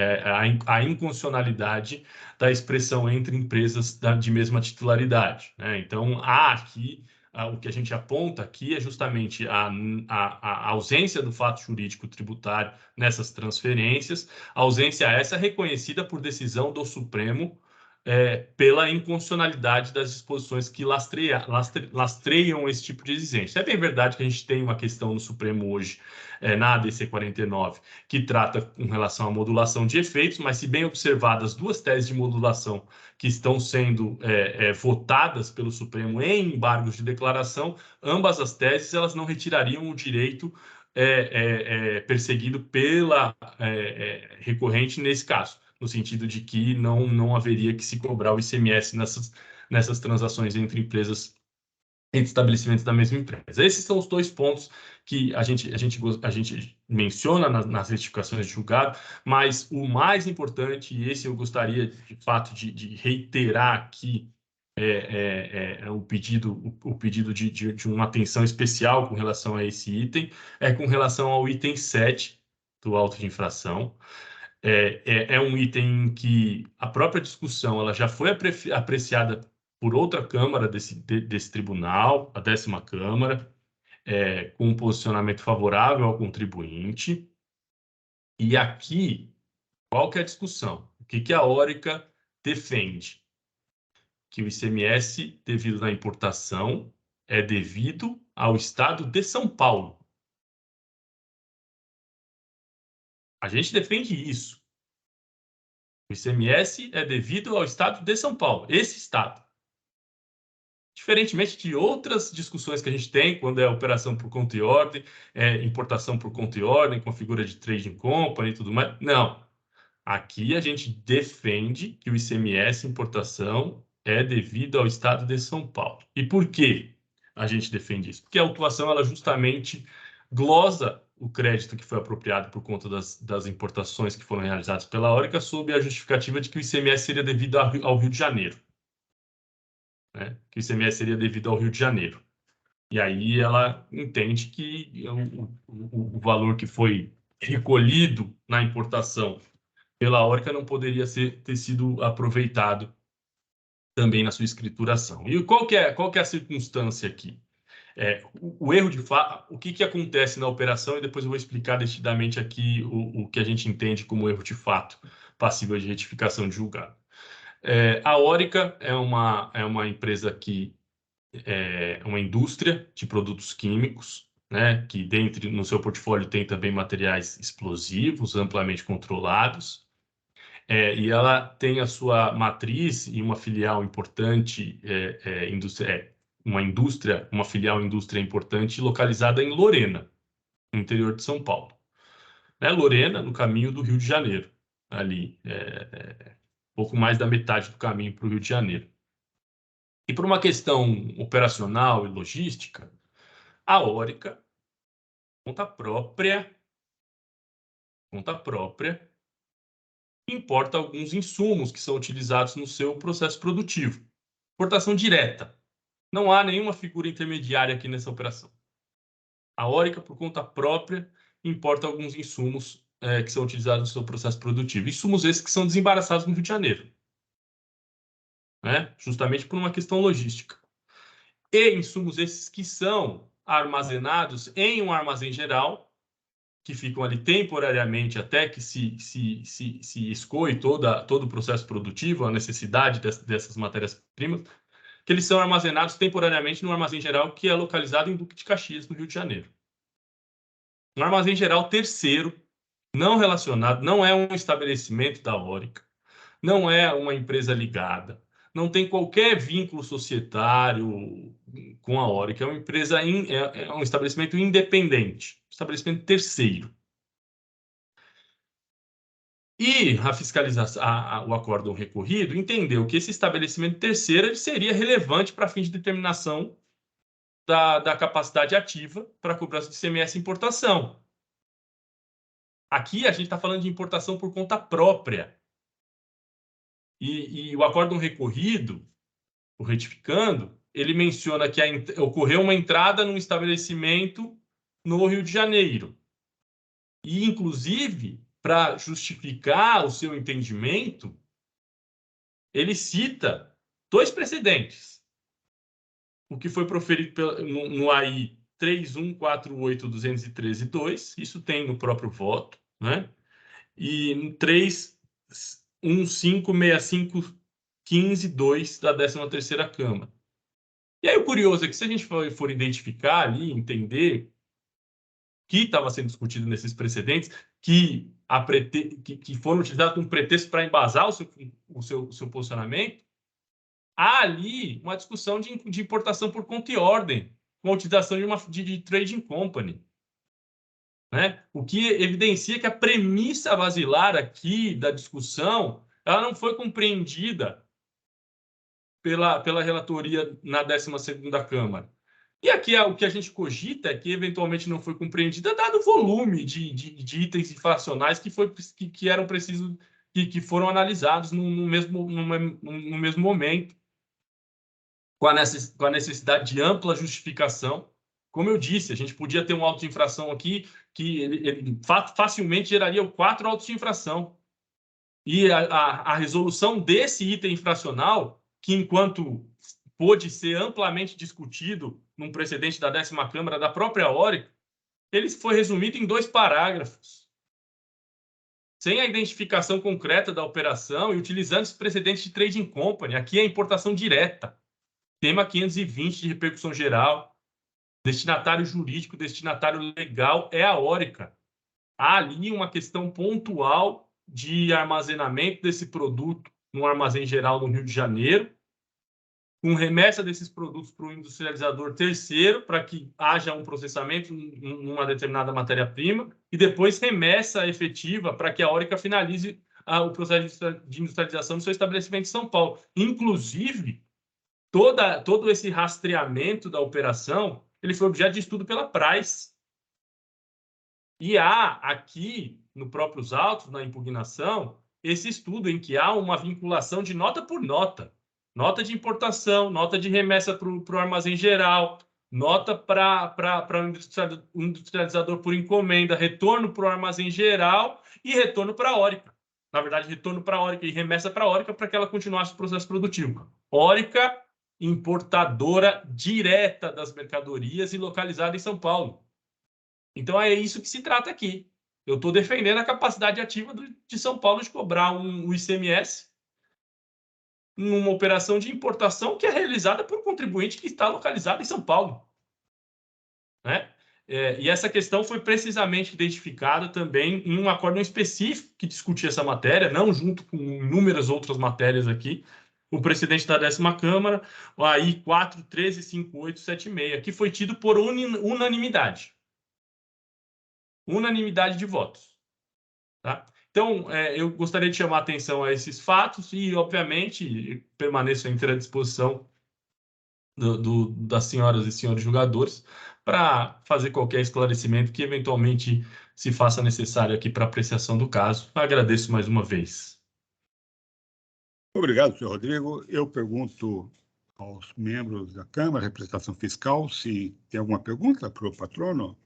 a inconstitucionalidade da expressão entre empresas de mesma titularidade, né? Então, há aqui, o que a gente aponta aqui é justamente a ausência do fato jurídico tributário nessas transferências, ausência essa reconhecida por decisão do Supremo, pela inconstitucionalidade das disposições que lastreiam esse tipo de exigência. É bem verdade que a gente tem uma questão no Supremo hoje, na ADC 49, que trata com relação à modulação de efeitos, mas se bem observadas 2 teses de modulação que estão sendo votadas pelo Supremo em embargos de declaração, ambas as teses elas não retirariam o direito perseguido pela recorrente nesse caso, no sentido de que não haveria que se cobrar o ICMS nessas transações entre estabelecimentos da mesma empresa. Esses são os 2 pontos que a gente menciona nas retificações de julgado, mas o mais importante, e esse eu gostaria, de fato, de reiterar aqui, o pedido de uma atenção especial com relação a esse item, com relação ao item 7 do auto de infração. É um item que a própria discussão ela já foi apreciada por outra Câmara desse tribunal, a 10ª Câmara, com um posicionamento favorável ao contribuinte. E aqui, qual que é a discussão? O que a Orica defende? Que o ICMS devido na importação é devido ao Estado de São Paulo. A gente defende isso. O ICMS é devido ao Estado de São Paulo, esse Estado. Diferentemente de outras discussões que a gente tem, quando é operação por conta e ordem, importação por conta e ordem, com figura de trading company e tudo mais. Não. Aqui a gente defende que o ICMS importação é devida ao Estado de São Paulo. E por que a gente defende isso? Porque a autuação, ela justamente glosa o crédito que foi apropriado por conta das importações que foram realizadas pela Orica sob a justificativa de que o ICMS seria devido ao Rio de Janeiro. Né? Que o ICMS seria devido ao Rio de Janeiro. E aí ela entende que o valor que foi recolhido na importação pela Orica não poderia ter sido aproveitado também na sua escrituração. E qual que é a circunstância aqui? O erro de fato, o que acontece na operação, e depois eu vou explicar detidamente aqui o que a gente entende como erro de fato passível de retificação de julgado. A Orica é uma empresa que é uma indústria de produtos químicos, né, que no seu portfólio tem também materiais explosivos amplamente controlados, e ela tem a sua matriz e uma filial importante, uma filial indústria importante localizada em Lorena, no interior de São Paulo. Lorena, no caminho do Rio de Janeiro, ali, pouco mais da metade do caminho para o Rio de Janeiro. E por uma questão operacional e logística, a Orica, conta própria, importa alguns insumos que são utilizados no seu processo produtivo. Importação direta. Não há nenhuma figura intermediária aqui nessa operação. A Orica, por conta própria, importa alguns insumos que são utilizados no seu processo produtivo. Insumos esses que são desembaraçados no Rio de Janeiro. Justamente por uma questão logística. E insumos esses que são armazenados em um armazém geral, que ficam ali temporariamente até que se escoe todo o processo produtivo, a necessidade dessas matérias-primas, que eles são armazenados temporariamente no armazém geral que é localizado em Duque de Caxias, no Rio de Janeiro. Um armazém geral terceiro, não relacionado, não é um estabelecimento da Orica, não é uma empresa ligada, não tem qualquer vínculo societário com a Orica, é uma empresa, é um estabelecimento independente, estabelecimento terceiro. E a fiscalização, o acórdão recorrido entendeu que esse estabelecimento terceiro ele seria relevante para fins de determinação da capacidade ativa para a cobrança de ICMS importação. Aqui a gente está falando de importação por conta própria. E o acórdão recorrido, o retificando, ele menciona que ocorreu uma entrada num estabelecimento no Rio de Janeiro. E, inclusive, para justificar o seu entendimento, ele cita 2 precedentes. O que foi proferido no AI 3148.213.2, isso tem no próprio voto, né? E no 3.1.565.15.2 da 13ª Câmara. E aí o curioso é que se a gente for identificar ali, entender que estava sendo discutido nesses precedentes, que foram utilizados como pretexto para embasar o seu posicionamento, há ali uma discussão de importação por conta e ordem, com a utilização de trading company. Né? O que evidencia que a premissa basilar aqui da discussão ela não foi compreendida pela relatoria na 12ª Câmara. E aqui o que a gente cogita é que eventualmente não foi compreendida, dado o volume de itens inflacionais que eram precisos, que foram analisados no mesmo momento, com a necessidade de ampla justificação. Como eu disse, a gente podia ter um auto de infração aqui que ele facilmente geraria 4 autos de infração. E a resolução desse item infracional, que enquanto pôde ser amplamente discutido num precedente da 10ª Câmara da própria Orica, ele foi resumido em 2 parágrafos, sem a identificação concreta da operação e utilizando esse precedente de trading company. Aqui é a importação direta. Tema 520 de repercussão geral. Destinatário jurídico, destinatário legal é a Orica. Há ali uma questão pontual de armazenamento desse produto num armazém geral no Rio de Janeiro, com remessa desses produtos para o industrializador terceiro, para que haja um processamento numa determinada matéria-prima, e depois remessa efetiva para que a Orica finalize o processo de industrialização do seu estabelecimento em São Paulo. Inclusive, todo esse rastreamento da operação, ele foi objeto de estudo pela Price. E há aqui, no próprios autos, na impugnação, esse estudo em que há uma vinculação de nota por nota. Nota de importação, nota de remessa para o armazém geral, nota para o industrializador por encomenda, retorno para o armazém geral e retorno para a Orica. Na verdade, retorno para a Orica e remessa para a Orica para que ela continuasse o processo produtivo. Orica, importadora direta das mercadorias e localizada em São Paulo. Então, é isso que se trata aqui. Eu estou defendendo a capacidade ativa de São Paulo de cobrar o ICMS numa operação de importação que é realizada por um contribuinte que está localizado em São Paulo. Né? E essa questão foi precisamente identificada também em um acórdão específico que discutia essa matéria, não junto com inúmeras outras matérias aqui, o presidente da 10ª Câmara, o AI 4.135876, que foi tido por unanimidade. Unanimidade de votos. Tá? Então, eu gostaria de chamar a atenção a esses fatos e, obviamente, permaneço à inteira disposição das senhoras e senhores julgadores para fazer qualquer esclarecimento que, eventualmente, se faça necessário aqui para apreciação do caso. Agradeço mais uma vez.
Obrigado, senhor Rodrigo. Eu pergunto aos membros da Câmara, representação fiscal, se tem alguma pergunta para o patrono.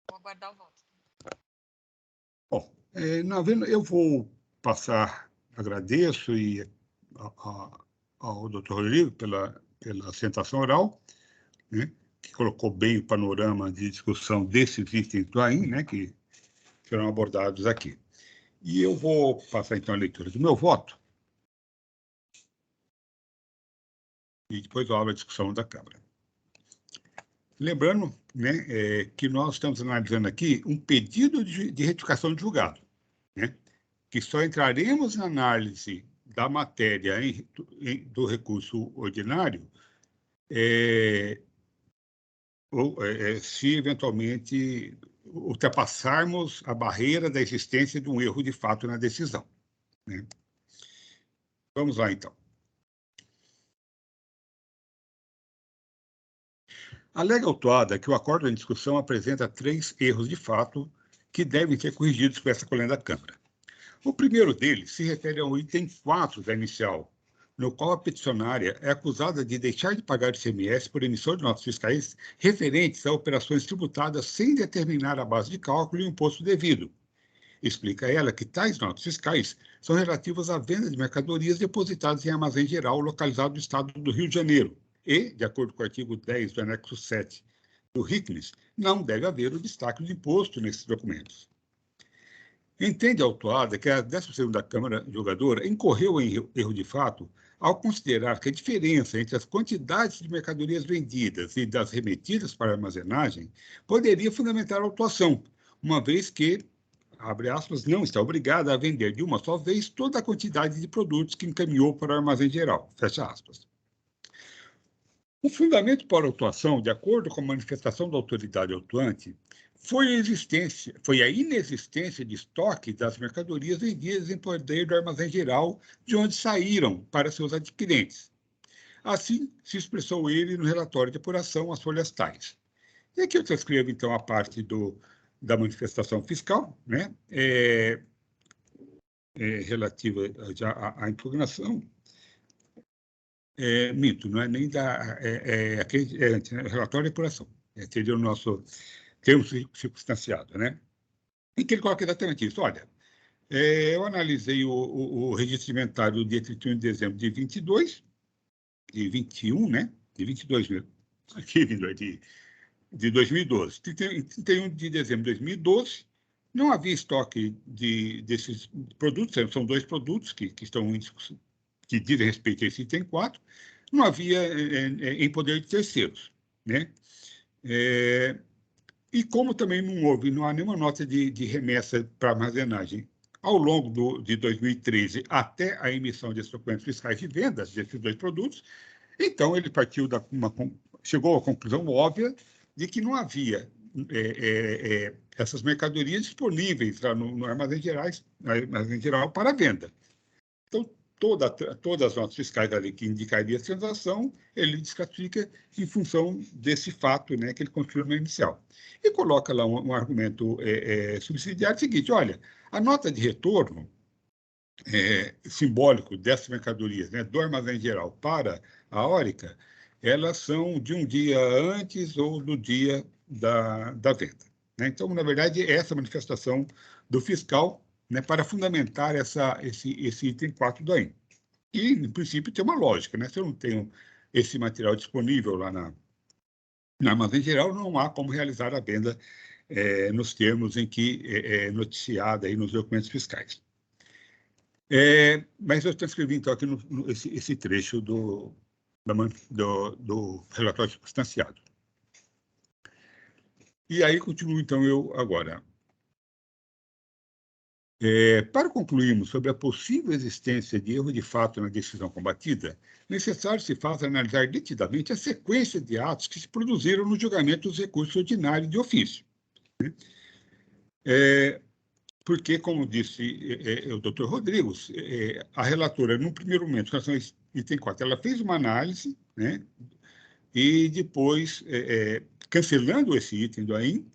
Vou aguardar o voto.
Bom, eu vou passar, agradeço ao doutor Rodrigo pela assentação oral, né, que colocou bem o panorama de discussão desses itens do AIM, né, que serão abordados aqui. E eu vou passar, então, a leitura do meu voto e depois eu abro a discussão da Câmara. Lembrando, né, que nós estamos analisando aqui um pedido de retificação de julgado, né, que só entraremos na análise da matéria do recurso ordinário se eventualmente ultrapassarmos a barreira da existência de um erro de fato na decisão. Né? Vamos lá, então. Alega a autuada que o acordo em discussão apresenta 3 erros de fato que devem ser corrigidos por essa colega da Câmara. O primeiro deles se refere ao item 4 da inicial, no qual a peticionária é acusada de deixar de pagar ICMS por emissão de notas fiscais referentes a operações tributadas sem determinar a base de cálculo e o imposto devido. Explica ela que tais notas fiscais são relativas à venda de mercadorias depositadas em armazém geral localizado no estado do Rio de Janeiro e, de acordo com o artigo 10 do anexo 7 do RICNES, não deve haver o destaque do imposto nesses documentos. Entende a autuada que a 12ª Câmara Julgadora incorreu em erro de fato ao considerar que a diferença entre as quantidades de mercadorias vendidas e das remetidas para armazenagem poderia fundamentar a autuação, uma vez que, abre aspas, não está obrigada a vender de uma só vez toda a quantidade de produtos que encaminhou para o armazém geral, fecha aspas. O fundamento para a autuação, de acordo com a manifestação da autoridade autuante, foi a inexistência de estoque das mercadorias vendidas em poder do armazém geral, de onde saíram para seus adquirentes. Assim, se expressou ele no relatório de apuração às folhas tais. E aqui eu transcrevo, então, a parte da manifestação fiscal, né, relativa à impugnação. Mito, não é nem relatório de apuração. Seria o nosso termo circunstanciado, né? Em que ele coloca exatamente isso. Olha, eu analisei o registro inventário do dia 31 de dezembro de 22, de 21, né? De 22 mesmo. Aqui, de 2012. 31 de dezembro de 2012, não havia estoque desses produtos, são 2 produtos que estão em discussão, que dizem respeito a esse item 4, não havia em poder de terceiros, né? E como também não há nenhuma nota de remessa para armazenagem ao longo de 2013 até a emissão desses documentos fiscais de vendas desses 2 produtos, então ele chegou à conclusão óbvia de que não havia essas mercadorias disponíveis lá no armazém geral para venda. Então, todas as notas fiscais ali que indicariam a transação, ele desclassifica em função desse fato, né, que ele construiu no inicial. E coloca lá um argumento subsidiário seguinte: olha, a nota de retorno simbólico dessas mercadorias, né, do armazém geral para a Orica, elas são de um dia antes ou do dia da venda, né? Então, na verdade, é essa manifestação do fiscal, né, para fundamentar esse item 4 do AIM. E, no princípio, tem uma lógica, né? Se eu não tenho esse material disponível lá na armazém geral, não há como realizar a venda nos termos em que é noticiada aí nos documentos fiscais. Mas eu transcrevi, então, aqui esse trecho do relatório circunstanciado. E aí continuo, então, eu agora. Para concluirmos sobre a possível existência de erro de fato na decisão combatida, necessário se faz analisar detidamente a sequência de atos que se produziram no julgamento dos recursos ordinários de ofício, né? Porque, como disse o doutor Rodrigues, a relatora, no primeiro momento, em relação ao item 4, ela fez uma análise, né, e depois, cancelando esse item do AIM,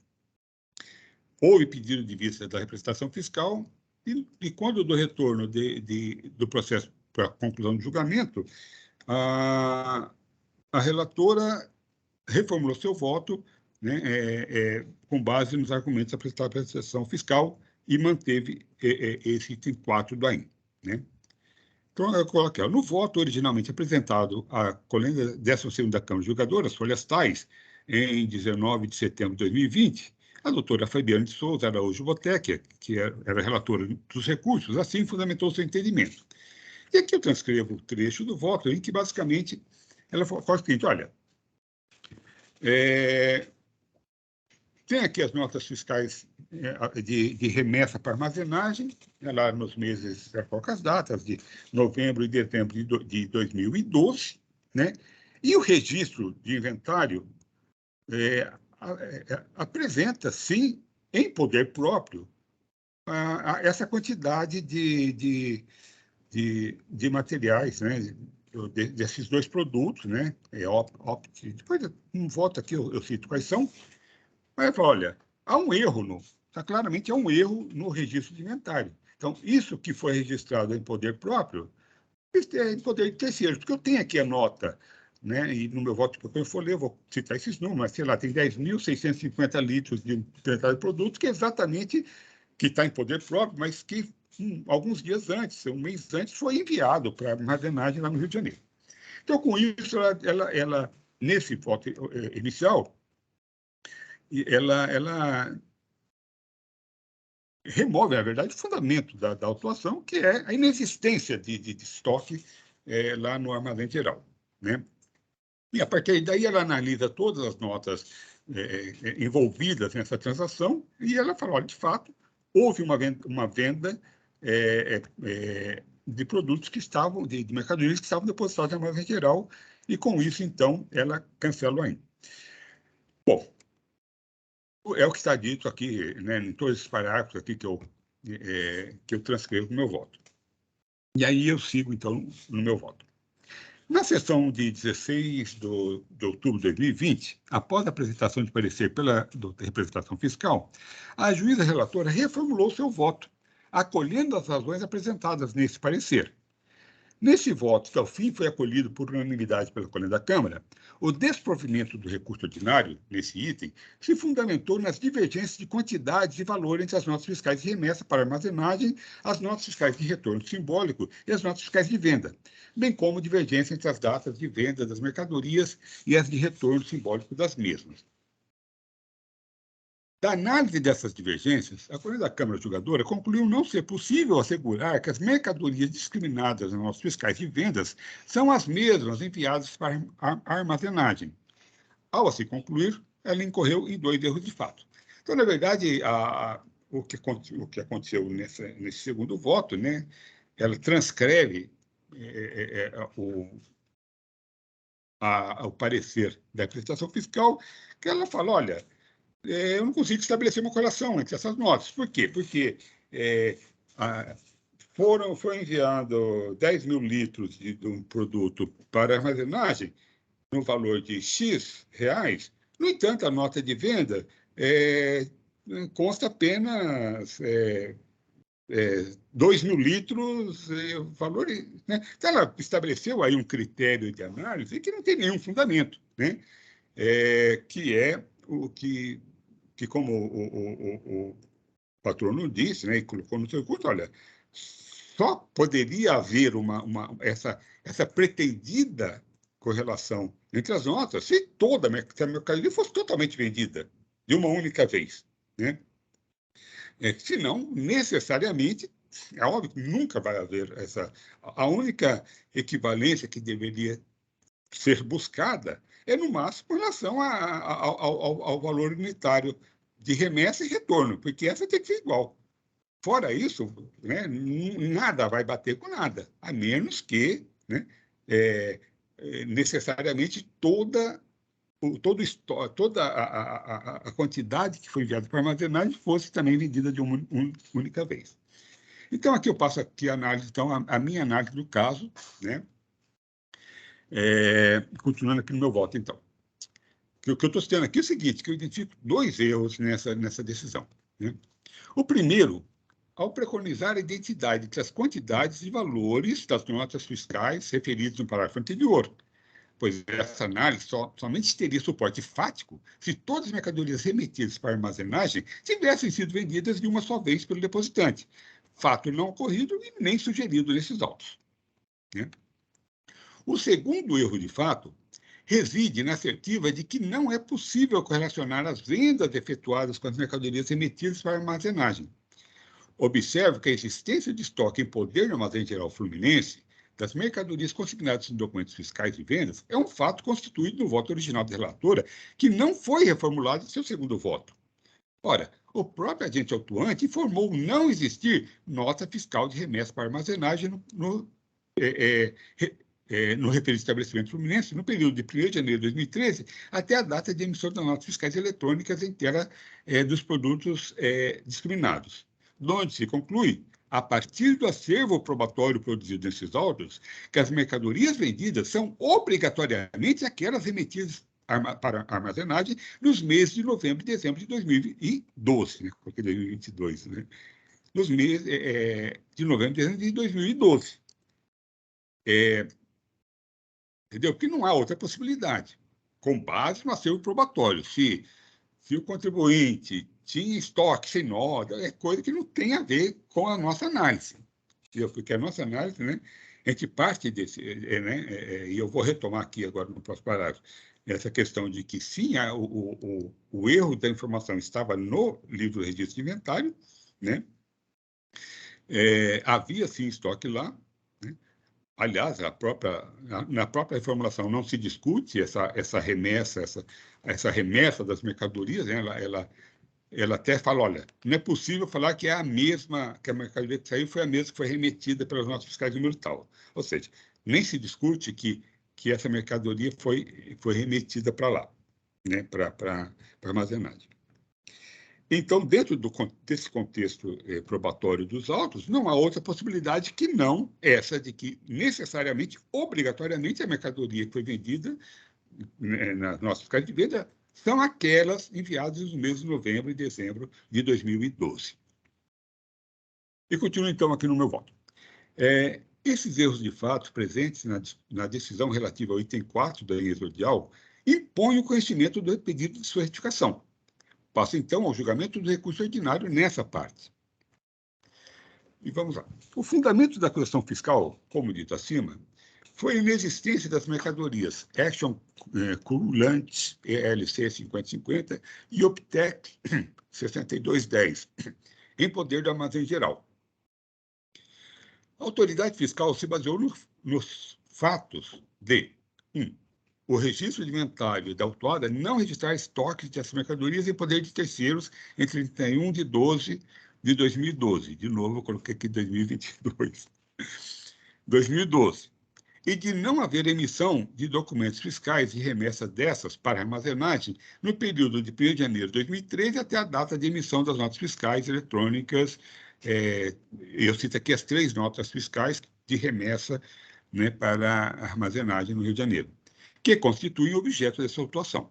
houve pedido de vista da representação fiscal, e quando do retorno do processo para a conclusão do julgamento, a relatora reformulou seu voto, né, com base nos argumentos apresentados pela representação fiscal, e manteve esse item 4 do AIM, né? Então, eu coloquei, no voto originalmente apresentado à colenda 12ª Câmara de Julgadoras, folhas tais, em 19 de setembro de 2020, a doutora Fabiane de Souza Araújo Botec, que era relatora dos recursos, assim fundamentou seu entendimento. E aqui eu transcrevo o trecho do voto, em que, basicamente, ela fala o seguinte: olha, tem aqui as notas fiscais de remessa para armazenagem, lá nos meses, poucas datas, de novembro e dezembro de 2012, né? E o registro de inventário apresenta, sim, em poder próprio, essa quantidade de materiais, né? Desses dois produtos, né? Depois, um voto aqui, eu cito quais são. Mas, olha, há um erro, claramente há um erro no registro de inventário. Então, isso que foi registrado em poder próprio, é em poder de terceiros, porque eu tenho aqui a nota, né, e no meu voto que eu for ler, eu vou citar esses números, mas, sei lá, tem 10.650 litros de inventário de produtos, que é exatamente que está em poder próprio, mas que alguns dias antes, um mês antes, foi enviado para armazenagem lá no Rio de Janeiro. Então, com isso, ela nesse voto inicial, ela remove, na verdade, o fundamento da autuação, que é a inexistência de estoque lá no armazém geral, né? E, a partir daí, ela analisa todas as notas envolvidas nessa transação e ela fala, olha, de fato, houve uma venda de produtos que estavam, de mercadorias que estavam depositadas no armazém geral, e, com isso, então, ela cancela o AIM. Bom, é o que está dito aqui, né, em todos esses parágrafos aqui que eu transcrevo no meu voto. E aí eu sigo, então, no meu voto. Na sessão de 16 de outubro de 2020, após a apresentação de parecer pela representação fiscal, a juíza relatora reformulou seu voto, acolhendo as razões apresentadas nesse parecer. Nesse voto, que ao fim foi acolhido por unanimidade pela colenda da Câmara, o desprovimento do recurso ordinário, nesse item, se fundamentou nas divergências de quantidade e valor entre as notas fiscais de remessa para armazenagem, as notas fiscais de retorno simbólico e as notas fiscais de venda, bem como divergência entre as datas de venda das mercadorias e as de retorno simbólico das mesmas. Da análise dessas divergências, a colenda da Câmara Julgadora concluiu não ser possível assegurar que as mercadorias discriminadas nas notas fiscais de vendas são as mesmas enviadas para a armazenagem. Ao assim concluir, ela incorreu em 2 erros de fato. Então, na verdade, o que aconteceu nesse segundo voto, né, ela transcreve o parecer da representação fiscal, que ela fala, olha, eu não consigo estabelecer uma correlação entre essas notas. Por quê? Porque foi enviado 10 mil litros de um produto para armazenagem no valor de X reais. No entanto, a nota de venda consta apenas 2 mil litros, valor, né? Então, ela estabeleceu aí um critério de análise que não tem nenhum fundamento, né? Que é o que como o patrono disse, né, e colocou no seu curso, olha, só poderia haver essa pretendida correlação entre as notas se se a mercadoria fosse totalmente vendida de uma única vez, né? Senão, necessariamente, é óbvio que nunca vai haver essa... A única equivalência que deveria ser buscada é, no máximo, com relação ao valor unitário de remessa e retorno, porque essa tem que ser igual. Fora isso, né, nada vai bater com nada, a menos que, né, necessariamente toda a quantidade que foi enviada para armazenagem fosse também vendida de uma única vez. Então, aqui eu passo aqui a análise, então, a minha análise do caso, né? Continuando aqui no meu voto, então. O que eu estou citando aqui é o seguinte, que eu identifico 2 erros nessa decisão, né? O primeiro, ao preconizar a identidade entre as quantidades e valores das notas fiscais referidas no parágrafo anterior, pois essa análise somente teria suporte fático se todas as mercadorias remetidas para armazenagem tivessem sido vendidas de uma só vez pelo depositante, fato não ocorrido e nem sugerido nesses autos, né? O segundo erro de fato reside na assertiva de que não é possível correlacionar as vendas efetuadas com as mercadorias remetidas para armazenagem. Observe que a existência de estoque em poder no Armazém Geral Fluminense das mercadorias consignadas em documentos fiscais de vendas é um fato constituído no voto original da relatora, que não foi reformulado em seu segundo voto. Ora, o próprio agente autuante informou não existir nota fiscal de remessa para armazenagem no referido estabelecimento fluminense no período de 1º de janeiro de 2013 até a data de emissão das notas fiscais eletrônicas em tela dos produtos discriminados, onde se conclui, a partir do acervo probatório produzido nesses autos, que as mercadorias vendidas são obrigatoriamente aquelas remetidas para armazenagem nos meses de novembro e dezembro de 2012, né? Porque 2022, né? Nos meses de novembro e dezembro de 2012. Entendeu? Porque não há outra possibilidade. Com base no acervo probatório. Se o contribuinte tinha estoque sem nota, é coisa que não tem a ver com a nossa análise. Porque a nossa análise, né, a gente parte desse... e eu vou retomar aqui agora no próximo parágrafo, essa questão de que, sim, o erro da informação estava no livro do registro de inventário, né? Havia, sim, estoque lá, né? Aliás, na própria reformulação não se discute essa remessa das mercadorias, né? Ela até fala, olha, não é possível falar que é a mesma, que a mercadoria que saiu foi a mesma que foi remetida pelas notas fiscais número tal. Ou seja, nem se discute que essa mercadoria foi remetida para lá, né? Para armazenagem. Então, dentro desse contexto probatório dos autos, não há outra possibilidade que não essa de que, necessariamente, obrigatoriamente, a mercadoria que foi vendida nas nossas fiscais de venda são aquelas enviadas nos meses de novembro e dezembro de 2012. E continuo, então, aqui no meu voto. Esses erros de fato presentes na decisão relativa ao item 4 da linha exordial impõem o conhecimento do pedido de sua retificação. Passa, então, ao julgamento do recurso ordinário nessa parte. E vamos lá. O fundamento da acusação fiscal, como dito acima, foi a inexistência das mercadorias Action Coolant ELC 5050 e Optec 6210, em poder do Armazém Geral. A autoridade fiscal se baseou nos fatos de 1. O registro de inventário da autuada não registrar estoques dessas mercadorias em poder de terceiros entre 31 de 12 de 2012. De novo, eu coloquei aqui 2022. 2012. e de não haver emissão de documentos fiscais e remessa dessas para armazenagem no período de 1º de janeiro de 2013 até a data de emissão das notas fiscais eletrônicas. Eu cito aqui as 3 notas fiscais de remessa, né, para armazenagem no Rio de Janeiro, que constituem objeto dessa autuação.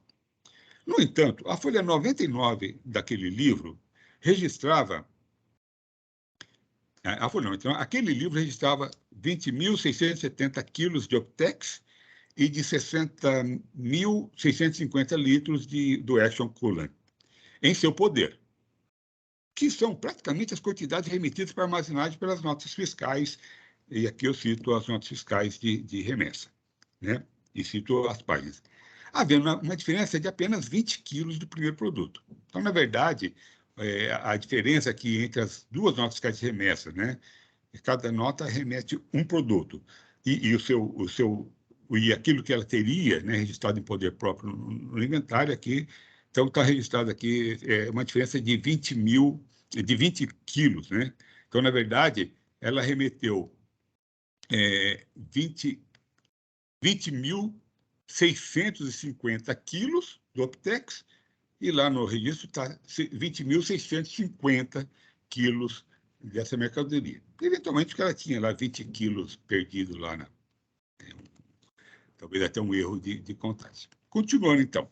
No entanto, a folha 99 daquele livro registrava... Então, aquele livro registrava 20.670 quilos de Optex e de 60.650 litros do Action Coolant em seu poder, que são praticamente as quantidades remetidas para armazenagem pelas notas fiscais, e aqui eu cito as notas fiscais de remessa, né? E cito as páginas. Havendo uma diferença de apenas 20 quilos do primeiro produto. Então, na verdade, a diferença aqui entre as 2 notas fiscais de remessa, né? Cada nota remete um produto, e aquilo que ela teria, né, registrado em poder próprio no inventário aqui, então está registrado aqui uma diferença de 20 quilos, né? Então, na verdade, ela remeteu 20.650 quilos do Optex, e lá no registro está 20.650 quilos dessa mercadoria. Eventualmente, porque ela tinha lá 20 quilos perdidos lá, talvez até um erro de contagem. Continuando, então.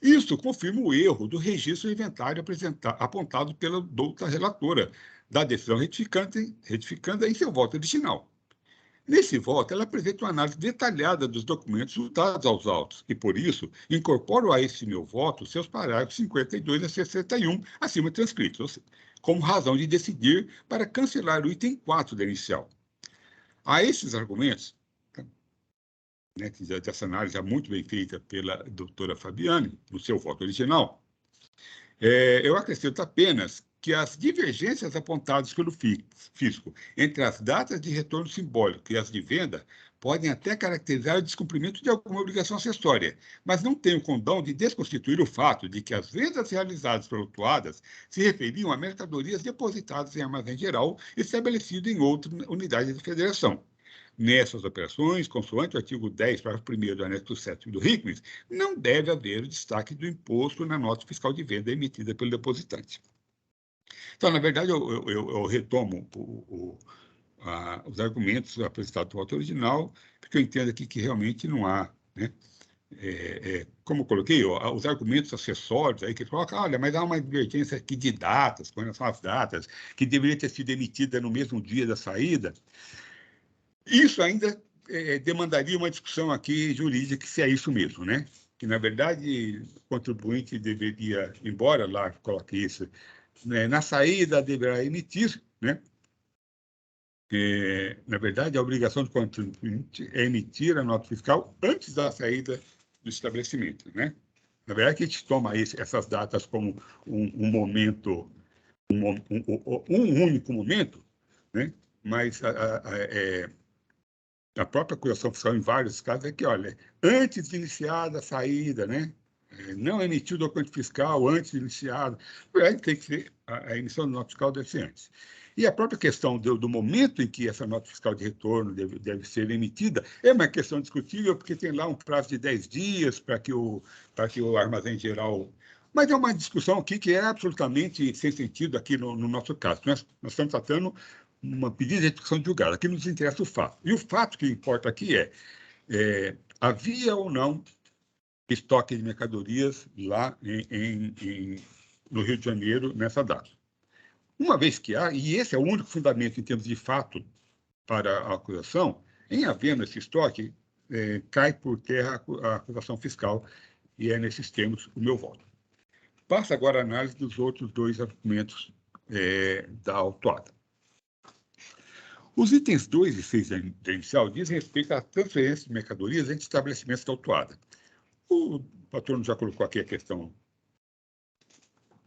Isso confirma o erro do registro inventário apontado pela douta relatora da decisão retificando em seu voto original. Nesse voto, ela apresenta uma análise detalhada dos documentos juntados aos autos e, por isso, incorporo a esse meu voto seus parágrafos 52 a 61 acima transcritos, como razão de decidir para cancelar o item 4 da inicial. A esses argumentos, né, dessa análise já muito bem feita pela doutora Fabiane, no seu voto original, eu acrescento apenas que as divergências apontadas pelo fisco entre as datas de retorno simbólico e as de venda podem até caracterizar o descumprimento de alguma obrigação acessória, mas não têm o condão de desconstituir o fato de que as vendas realizadas pelas autuadas se referiam a mercadorias depositadas em armazém geral estabelecido em outra unidade da federação. Nessas operações, consoante o artigo 10, parágrafo 1º do anexo 7 do RICMES, não deve haver o destaque do imposto na nota fiscal de venda emitida pelo depositante. Então, na verdade, eu retomo os argumentos apresentados no voto original, porque eu entendo aqui que realmente não há, né? Como eu coloquei, os argumentos acessórios aí que colocam, olha, mas há uma divergência aqui de datas, com relação às datas, que deveria ter sido emitida no mesmo dia da saída. Isso ainda demandaria uma discussão aqui jurídica, se é isso mesmo, né? Que, na verdade, o contribuinte deveria, embora lá coloque isso, né, na saída deverá emitir, né? Na verdade, a obrigação do contribuinte é emitir a nota fiscal antes da saída do estabelecimento, né? Na verdade, que a gente toma essas datas como um momento, um único momento, né? Mas a própria acusação fiscal, em vários casos, é que, olha, antes de iniciada a saída, né? Não emitiu o documento fiscal antes de iniciado. Aí tem que ser, a emissão da nota fiscal deve ser antes. E a própria questão do momento em que essa nota fiscal de retorno deve ser emitida é uma questão discutível, porque tem lá um prazo de 10 dias para que o armazém geral... Mas é uma discussão aqui que é absolutamente sem sentido aqui no nosso caso. Nós estamos tratando uma pedida de execução de julgado. Aqui nos interessa o fato. E o fato que importa aqui havia ou não estoque de mercadorias lá no Rio de Janeiro nessa data. Uma vez que há, e esse é o único fundamento em termos de fato para a acusação, em havendo esse estoque, cai por terra a acusação fiscal, e é nesses termos o meu voto. Passa agora a análise dos outros 2 argumentos da autuada. Os itens 2 e 6 da inicial dizem respeito à transferência de mercadorias entre estabelecimentos da autuada. O patrono já colocou aqui a questão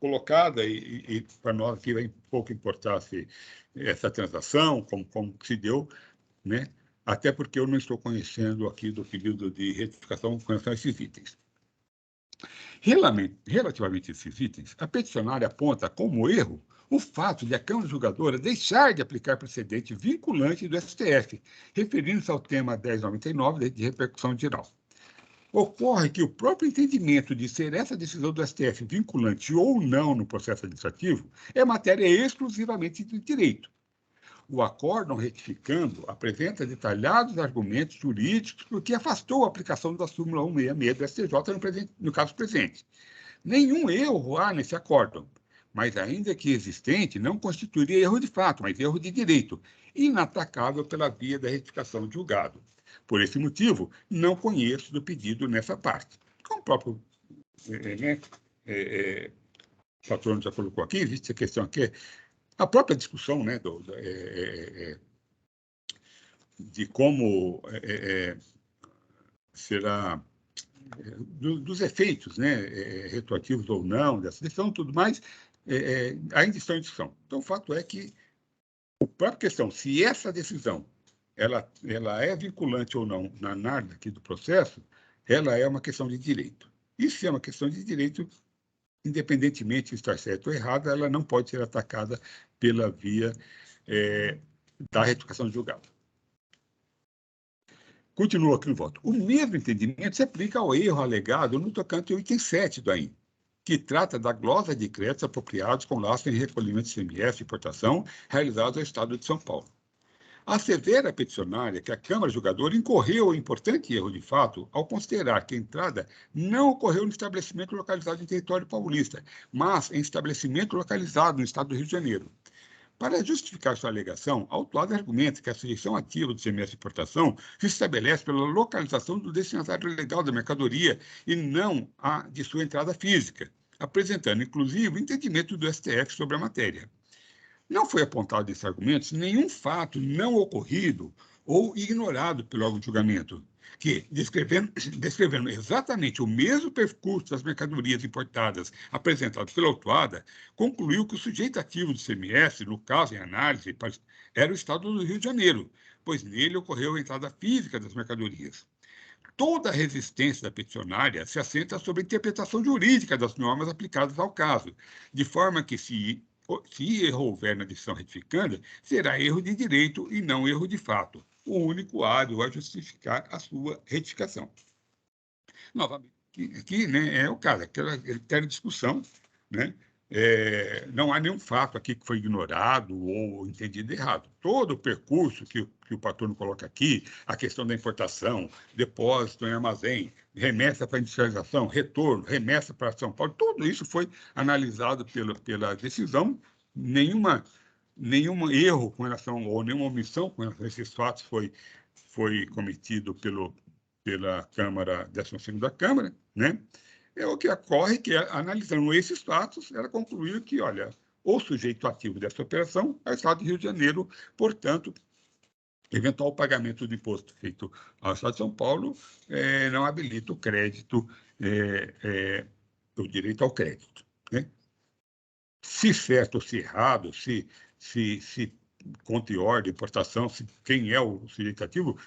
colocada, e para nós aqui vai pouco importar se essa transação, como se deu, né? Até porque eu não estou conhecendo aqui do pedido de retificação com relação a esses itens. Relativamente a esses itens, a peticionária aponta como erro o fato de a Câmara Julgadora deixar de aplicar precedente vinculante do STF, referindo-se ao tema 1099 de repercussão geral. Ocorre que o próprio entendimento de ser essa decisão do STF vinculante ou não no processo administrativo é matéria exclusivamente de direito. O acórdão retificando apresenta detalhados argumentos jurídicos porque afastou a aplicação da súmula 166 do STJ no caso presente. Nenhum erro há nesse acórdão, mas ainda que existente, não constituiria erro de fato, mas erro de direito, inatacável pela via da retificação de julgado. Por esse motivo, não conheço do pedido nessa parte. Como o próprio patrono já colocou aqui, existe a questão aqui, a própria discussão, né, de como será dos efeitos, né, retroativos ou não dessa decisão, tudo mais, ainda estão em discussão. Então, o fato é que a própria questão, se essa decisão ela é vinculante ou não na análise aqui do processo, ela é uma questão de direito. E se é uma questão de direito, independentemente de estar certo ou errado, ela não pode ser atacada pela via da retificação de julgado. Continua aqui no voto. O mesmo entendimento se aplica ao erro alegado no tocante ao item 7 do AIN, que trata da glosa de créditos apropriados com lastro em recolhimento de ICMS e importação realizados ao Estado de São Paulo. Assevera a peticionária que a Câmara Julgadora incorreu em importante erro de fato ao considerar que a entrada não ocorreu no estabelecimento localizado em território paulista, mas em estabelecimento localizado no Estado do Rio de Janeiro. Para justificar sua alegação, a autuada argumenta que a sujeição ativa do ICMS de importação se estabelece pela localização do destinatário legal da mercadoria e não a de sua entrada física, apresentando, inclusive, o entendimento do STF sobre a matéria. Não foi apontado nesses argumentos nenhum fato não ocorrido ou ignorado pelo órgão de julgamento, que, descrevendo exatamente o mesmo percurso das mercadorias importadas apresentado pela autuada, concluiu que o sujeito ativo do ICMS, no caso em análise, era o Estado do Rio de Janeiro, pois nele ocorreu a entrada física das mercadorias. Toda a resistência da peticionária se assenta sobre a interpretação jurídica das normas aplicadas ao caso, de forma que, se erro houver na decisão retificanda, será erro de direito e não erro de fato, o único hábil a justificar a sua retificação. Novamente, aqui né, é o caso, aquela discussão, né? Não há nenhum fato aqui que foi ignorado ou entendido errado. Todo o percurso que o patrono coloca aqui, a questão da importação, depósito em armazém, remessa para industrialização, retorno, remessa para São Paulo, tudo isso foi analisado pela decisão. Nenhum erro com relação, ou nenhuma omissão com relação a esses fatos foi cometido pela Câmara, 12ª Câmara, né? O que ocorre que, analisando esses fatos, ela concluiu que, olha, o sujeito ativo dessa operação é o Estado do Rio de Janeiro, portanto, eventual pagamento do imposto feito ao Estado de São Paulo não habilita o crédito, o direito ao crédito, né? Se certo ou se errado, se conta e ordem, importação, quem é o sujeito ativo,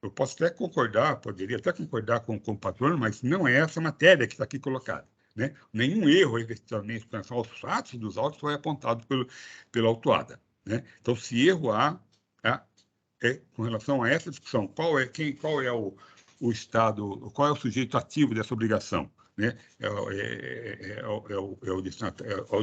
eu posso até concordar, poderia até concordar com o patrono, mas não é essa matéria que está aqui colocada, né? Nenhum erro, efetivamente, com relação aos fatos dos autos foi apontado pela autuada, né? Então, se erro há, com relação a essa discussão, qual é o Estado, qual é o sujeito ativo dessa obrigação, né? O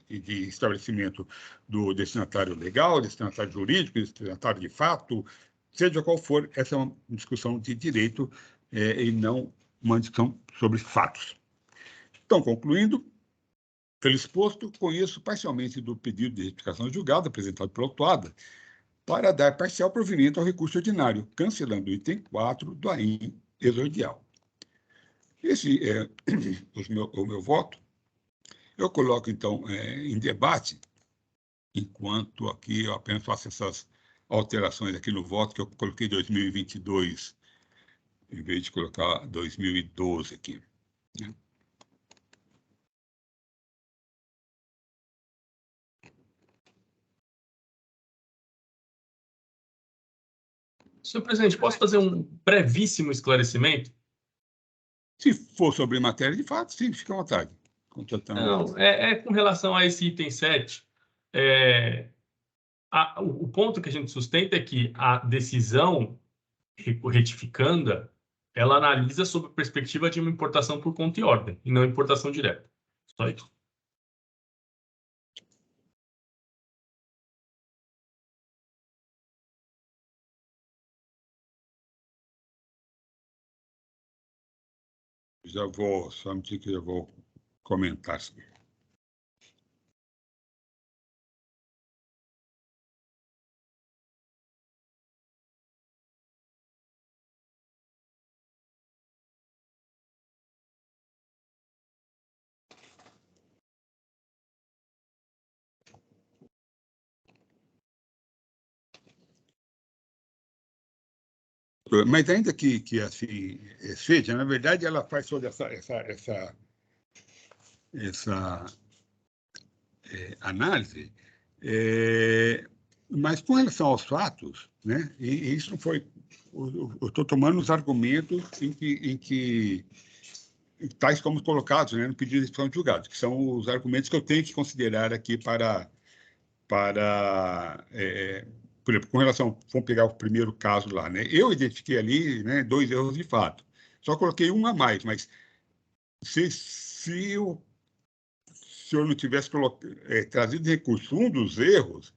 de estabelecimento do destinatário legal, destinatário jurídico, destinatário de fato, seja qual for, essa é uma discussão de direito e não uma discussão sobre fatos. Então, concluindo, pelo exposto, conheço parcialmente do pedido de retificação de julgado apresentado pela autuada para dar parcial provimento ao recurso ordinário, cancelando o item 4 do AIN exordial. Esse é o meu voto. Eu coloco, então, em debate, enquanto aqui eu apenas faço essas alterações aqui no voto, que eu coloquei 2022, em vez de colocar 2012 aqui, né?
Senhor presidente, posso fazer um brevíssimo esclarecimento?
Se for sobre matéria de fato, sim, fica à vontade.
Não, com relação a esse item 7, o ponto que a gente sustenta é que a decisão retificanda, ela analisa sob a perspectiva de uma importação por conta e ordem, e não importação direta. Só isso.
Já vou, só me dizer que eu vou comentar. Mas ainda que assim seja, na verdade, ela faz toda essa análise, mas com relação aos fatos, né? E isso não foi. Eu estou tomando os argumentos em que tais como colocados, né, no pedido de execução de julgado, que são os argumentos que eu tenho que considerar aqui para por exemplo, com relação, vamos pegar o primeiro caso lá, né? Eu identifiquei ali, né, 2 erros de fato. Só coloquei um a mais, mas se eu não tivesse trazido de recurso um dos erros,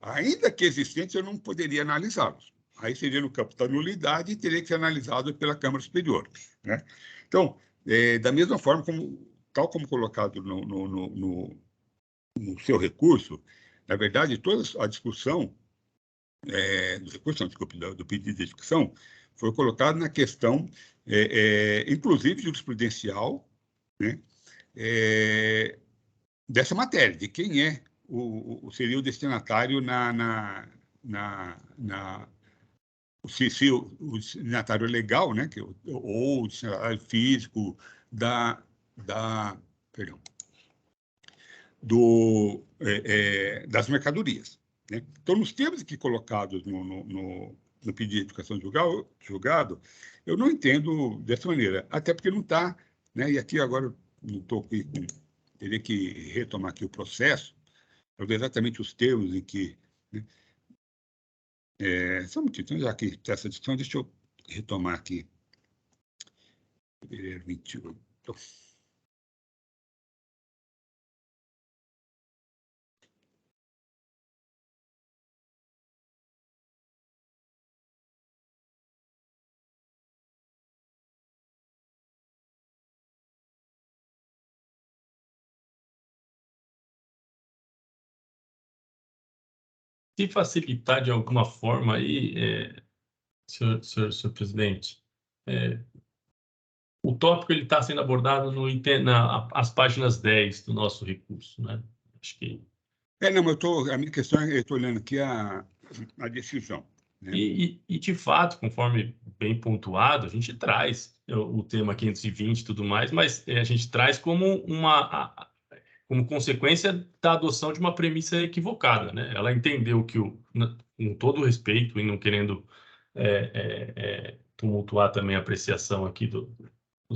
ainda que existentes, eu não poderia analisá-los. Aí seria no campo da nulidade e teria que ser analisado pela Câmara Superior, né? Então, da mesma forma, tal como colocado no seu recurso, na verdade, toda a discussão do pedido de discussão foi colocado na questão, inclusive jurisprudencial, né, dessa matéria, de quem seria o destinatário se o destinatário legal, né, ou o destinatário físico perdão, das mercadorias, né? Então, nos termos aqui colocados no pedido de educação de julgado, eu não entendo dessa maneira, até porque não está, né? E aqui agora não estou aqui, teria que retomar aqui o processo, para ver exatamente os termos em que, né? Só um minutinho, então, já que está essa discussão, deixa eu retomar aqui. Fevereiro 28.
Se facilitar de alguma forma aí, senhor presidente, o tópico ele está sendo abordado nas páginas 10 do nosso recurso, né? Acho que...
Não, a minha questão é, eu estou olhando aqui a decisão, né?
E, de fato, conforme bem pontuado, a gente traz o tema 520 e tudo mais, mas a gente traz como consequência da adoção de uma premissa equivocada, né? Ela entendeu que, com todo respeito e não querendo tumultuar também a apreciação aqui dos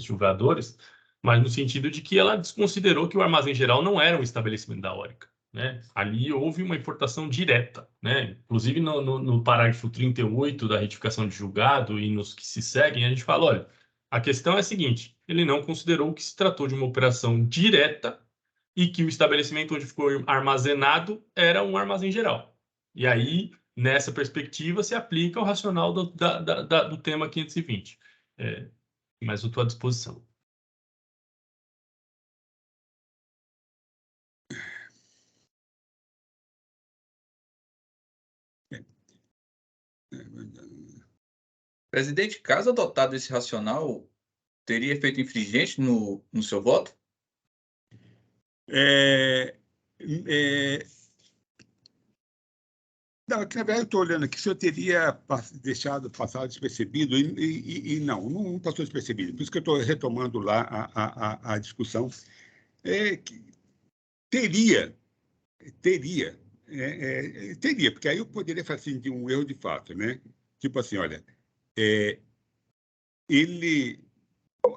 julgadores, mas no sentido de que ela desconsiderou que o armazém geral não era um estabelecimento da Orica, né? Ali houve uma importação direta, né? Inclusive no parágrafo 38 da retificação de julgado e nos que se seguem, a gente fala, olha, a questão é a seguinte, ele não considerou que se tratou de uma operação direta e que o estabelecimento onde ficou armazenado era um armazém geral. E aí, nessa perspectiva, se aplica o racional do tema 520. Mas eu estou à disposição.
Presidente, caso adotado esse racional, teria efeito infringente no seu voto?
Não, que na verdade eu estou olhando aqui se eu teria deixado passar despercebido e não passou despercebido. Por isso que eu estou retomando lá a discussão. Teria, porque aí eu poderia falar assim de um erro de fato, né? Tipo assim, olha, ele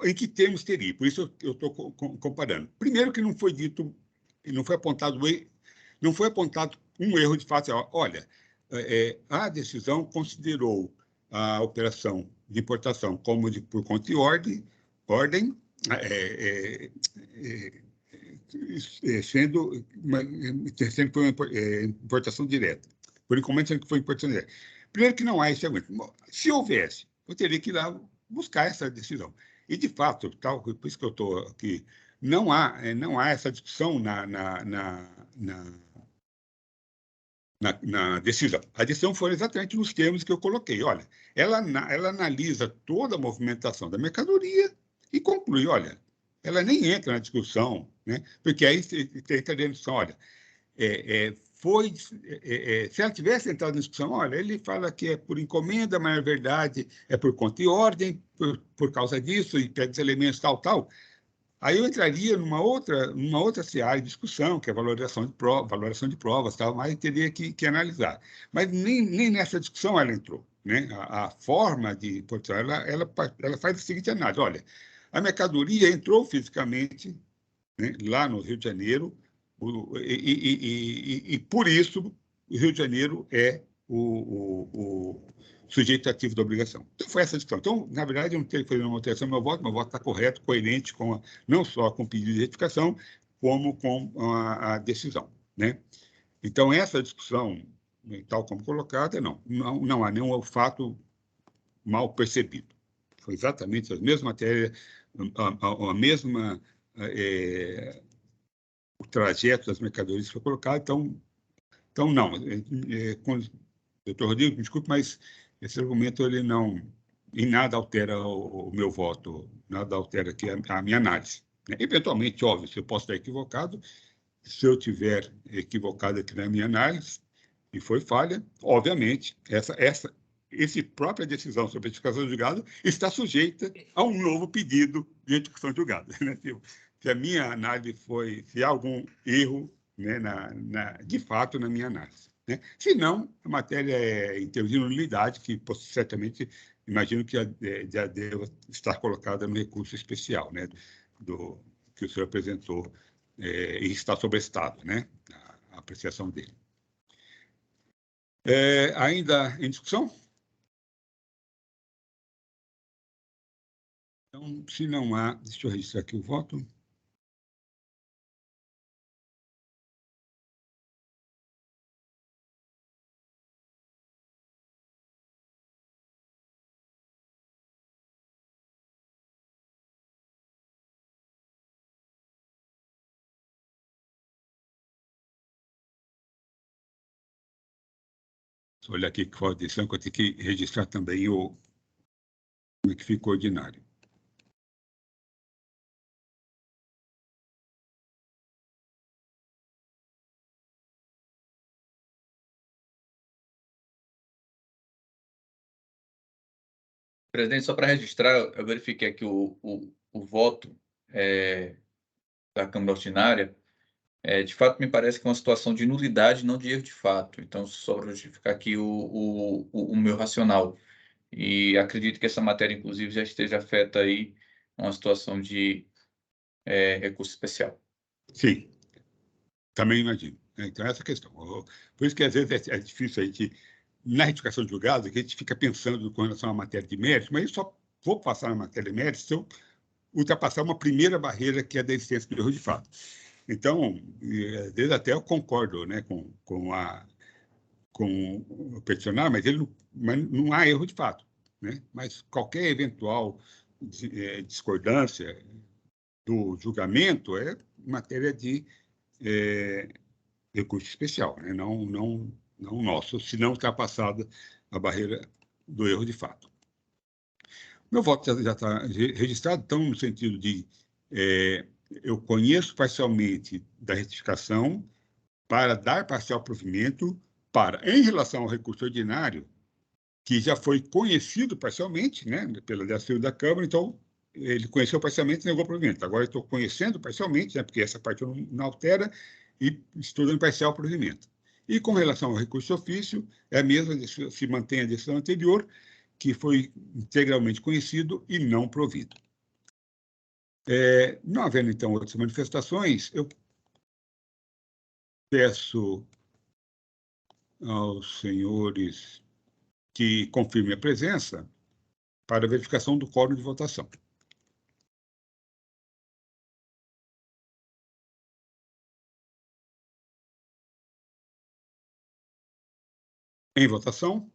Em que termos teria? Por isso eu estou comparando. Primeiro que não foi dito, não foi apontado um erro de fato. Olha, a decisão considerou a operação de importação como por conta e ordem sendo uma importação direta. Por encomenda, sendo que foi importação direta. Primeiro que não há esse argumento. Se houvesse, eu teria que ir lá buscar essa decisão. E, de fato, por isso que eu estou aqui, não há essa discussão na decisão. A decisão foi exatamente nos termos que eu coloquei. Olha, ela analisa toda a movimentação da mercadoria e conclui, olha, ela nem entra na discussão, né? Porque aí entra dentro discussão, olha, se ela tivesse entrado na discussão, olha, ele fala que é por encomenda, mas na verdade é por conta e ordem, por causa disso, e pega os elementos tal. Aí eu entraria numa outra seara de discussão, que é valoração de provas, tal, mas teria que analisar. Mas nem nessa discussão ela entrou, né? A forma de importação, ela faz a seguinte análise, olha, a mercadoria entrou fisicamente, né, lá no Rio de Janeiro, e por isso o Rio de Janeiro é o sujeito ativo da obrigação. Então, foi essa discussão. Então, na verdade, eu não tenho que fazer uma alteração no meu voto está correto, coerente, não só com o pedido de retificação, como com a decisão, né? Então, essa discussão, tal como colocada, não há nenhum fato mal percebido. Foi exatamente a mesma matéria, a mesma... o trajeto das mercadorias foi colocado, então não. Doutor Rodrigo, me desculpe, mas esse argumento ele não, em nada altera o meu voto, nada altera aqui a minha análise. Eventualmente, óbvio, se eu posso estar equivocado, se eu tiver equivocado aqui na minha análise, e foi falha, obviamente, essa própria decisão sobre a retificação de julgado está sujeita a um novo pedido de retificação de julgado, né? Se a minha análise se há algum erro, né, de fato na minha análise, né? Se não, a matéria é em termos de nulidade, que certamente imagino que já deva estar colocada no recurso especial, né, que o senhor apresentou, e está sobrestado, né, a apreciação dele. Ainda em discussão? Então, se não há, deixa eu registrar aqui o voto. Olha aqui que foi a decisão, que eu tenho que registrar também como é que ficou ordinário.
Presidente, só para registrar, eu verifiquei aqui o voto da Câmara Ordinária. De fato, me parece que é uma situação de nulidade, não de erro de fato. Então, só para justificar aqui o meu racional. E acredito que essa matéria, inclusive, já esteja afeta aí a uma situação de recurso especial.
Sim, também imagino. Então, essa questão. Por isso que, às vezes, é difícil a gente, na retificação de julgado, que a gente fica pensando com relação à matéria de mérito, mas eu só vou passar na matéria de mérito se eu ultrapassar uma primeira barreira, que é a da existência do erro de fato. Então, às vezes até eu concordo, né, com o peticionário, mas não há erro de fato, né? Mas qualquer eventual discordância do julgamento é matéria de recurso especial, né? Não nosso, se não ultrapassada a barreira do erro de fato. Meu voto já está registrado, então, no sentido de eu conheço parcialmente da retificação para dar parcial provimento em relação ao recurso ordinário, que já foi conhecido parcialmente, né, pela DACIL da Câmara, então ele conheceu parcialmente e negou provimento. Agora eu estou conhecendo parcialmente, né, porque essa parte não altera, e estou dando parcial provimento. E com relação ao recurso de ofício, é a mesma, se mantém a decisão anterior, que foi integralmente conhecido e não provido. Não havendo, então, outras manifestações, eu peço aos senhores que confirmem a presença para verificação do quórum de votação. Em votação.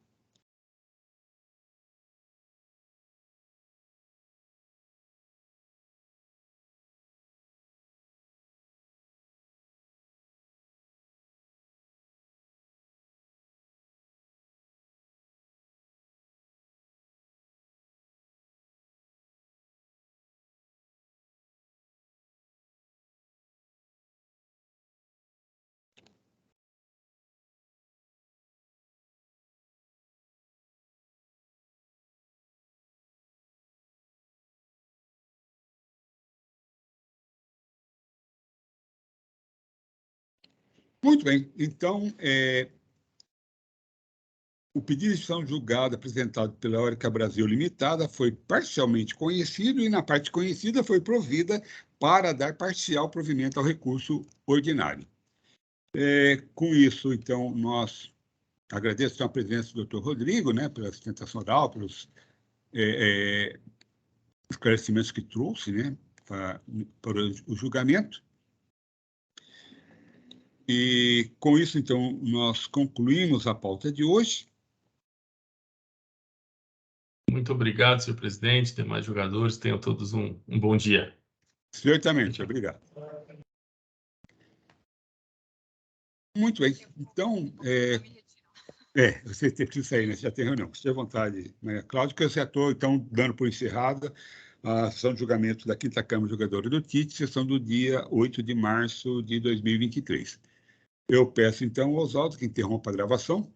Muito bem. Então, o pedido de instituição julgada apresentado pela Eólica Brasil Limitada foi parcialmente conhecido e, na parte conhecida, foi provida para dar parcial provimento ao recurso ordinário. Com isso, então, nós agradecemos a presença do Dr. Rodrigo, né, pela sustentação oral, pelos esclarecimentos que trouxe, né, para o julgamento. E, com isso, então, nós concluímos a pauta de hoje.
Muito obrigado, senhor presidente, demais jogadores. Tenham todos um bom dia.
Certamente, obrigado. Muito bem. Então, você precisa sair, né? Você já tem reunião. Fique à vontade, Maria Cláudia, que eu já estou, então, dando por encerrada a sessão de julgamento da 5ª Câmara Julgadora do TIT, sessão do dia 8 de março de 2023. Eu peço, então, ao Oswaldo que interrompa a gravação.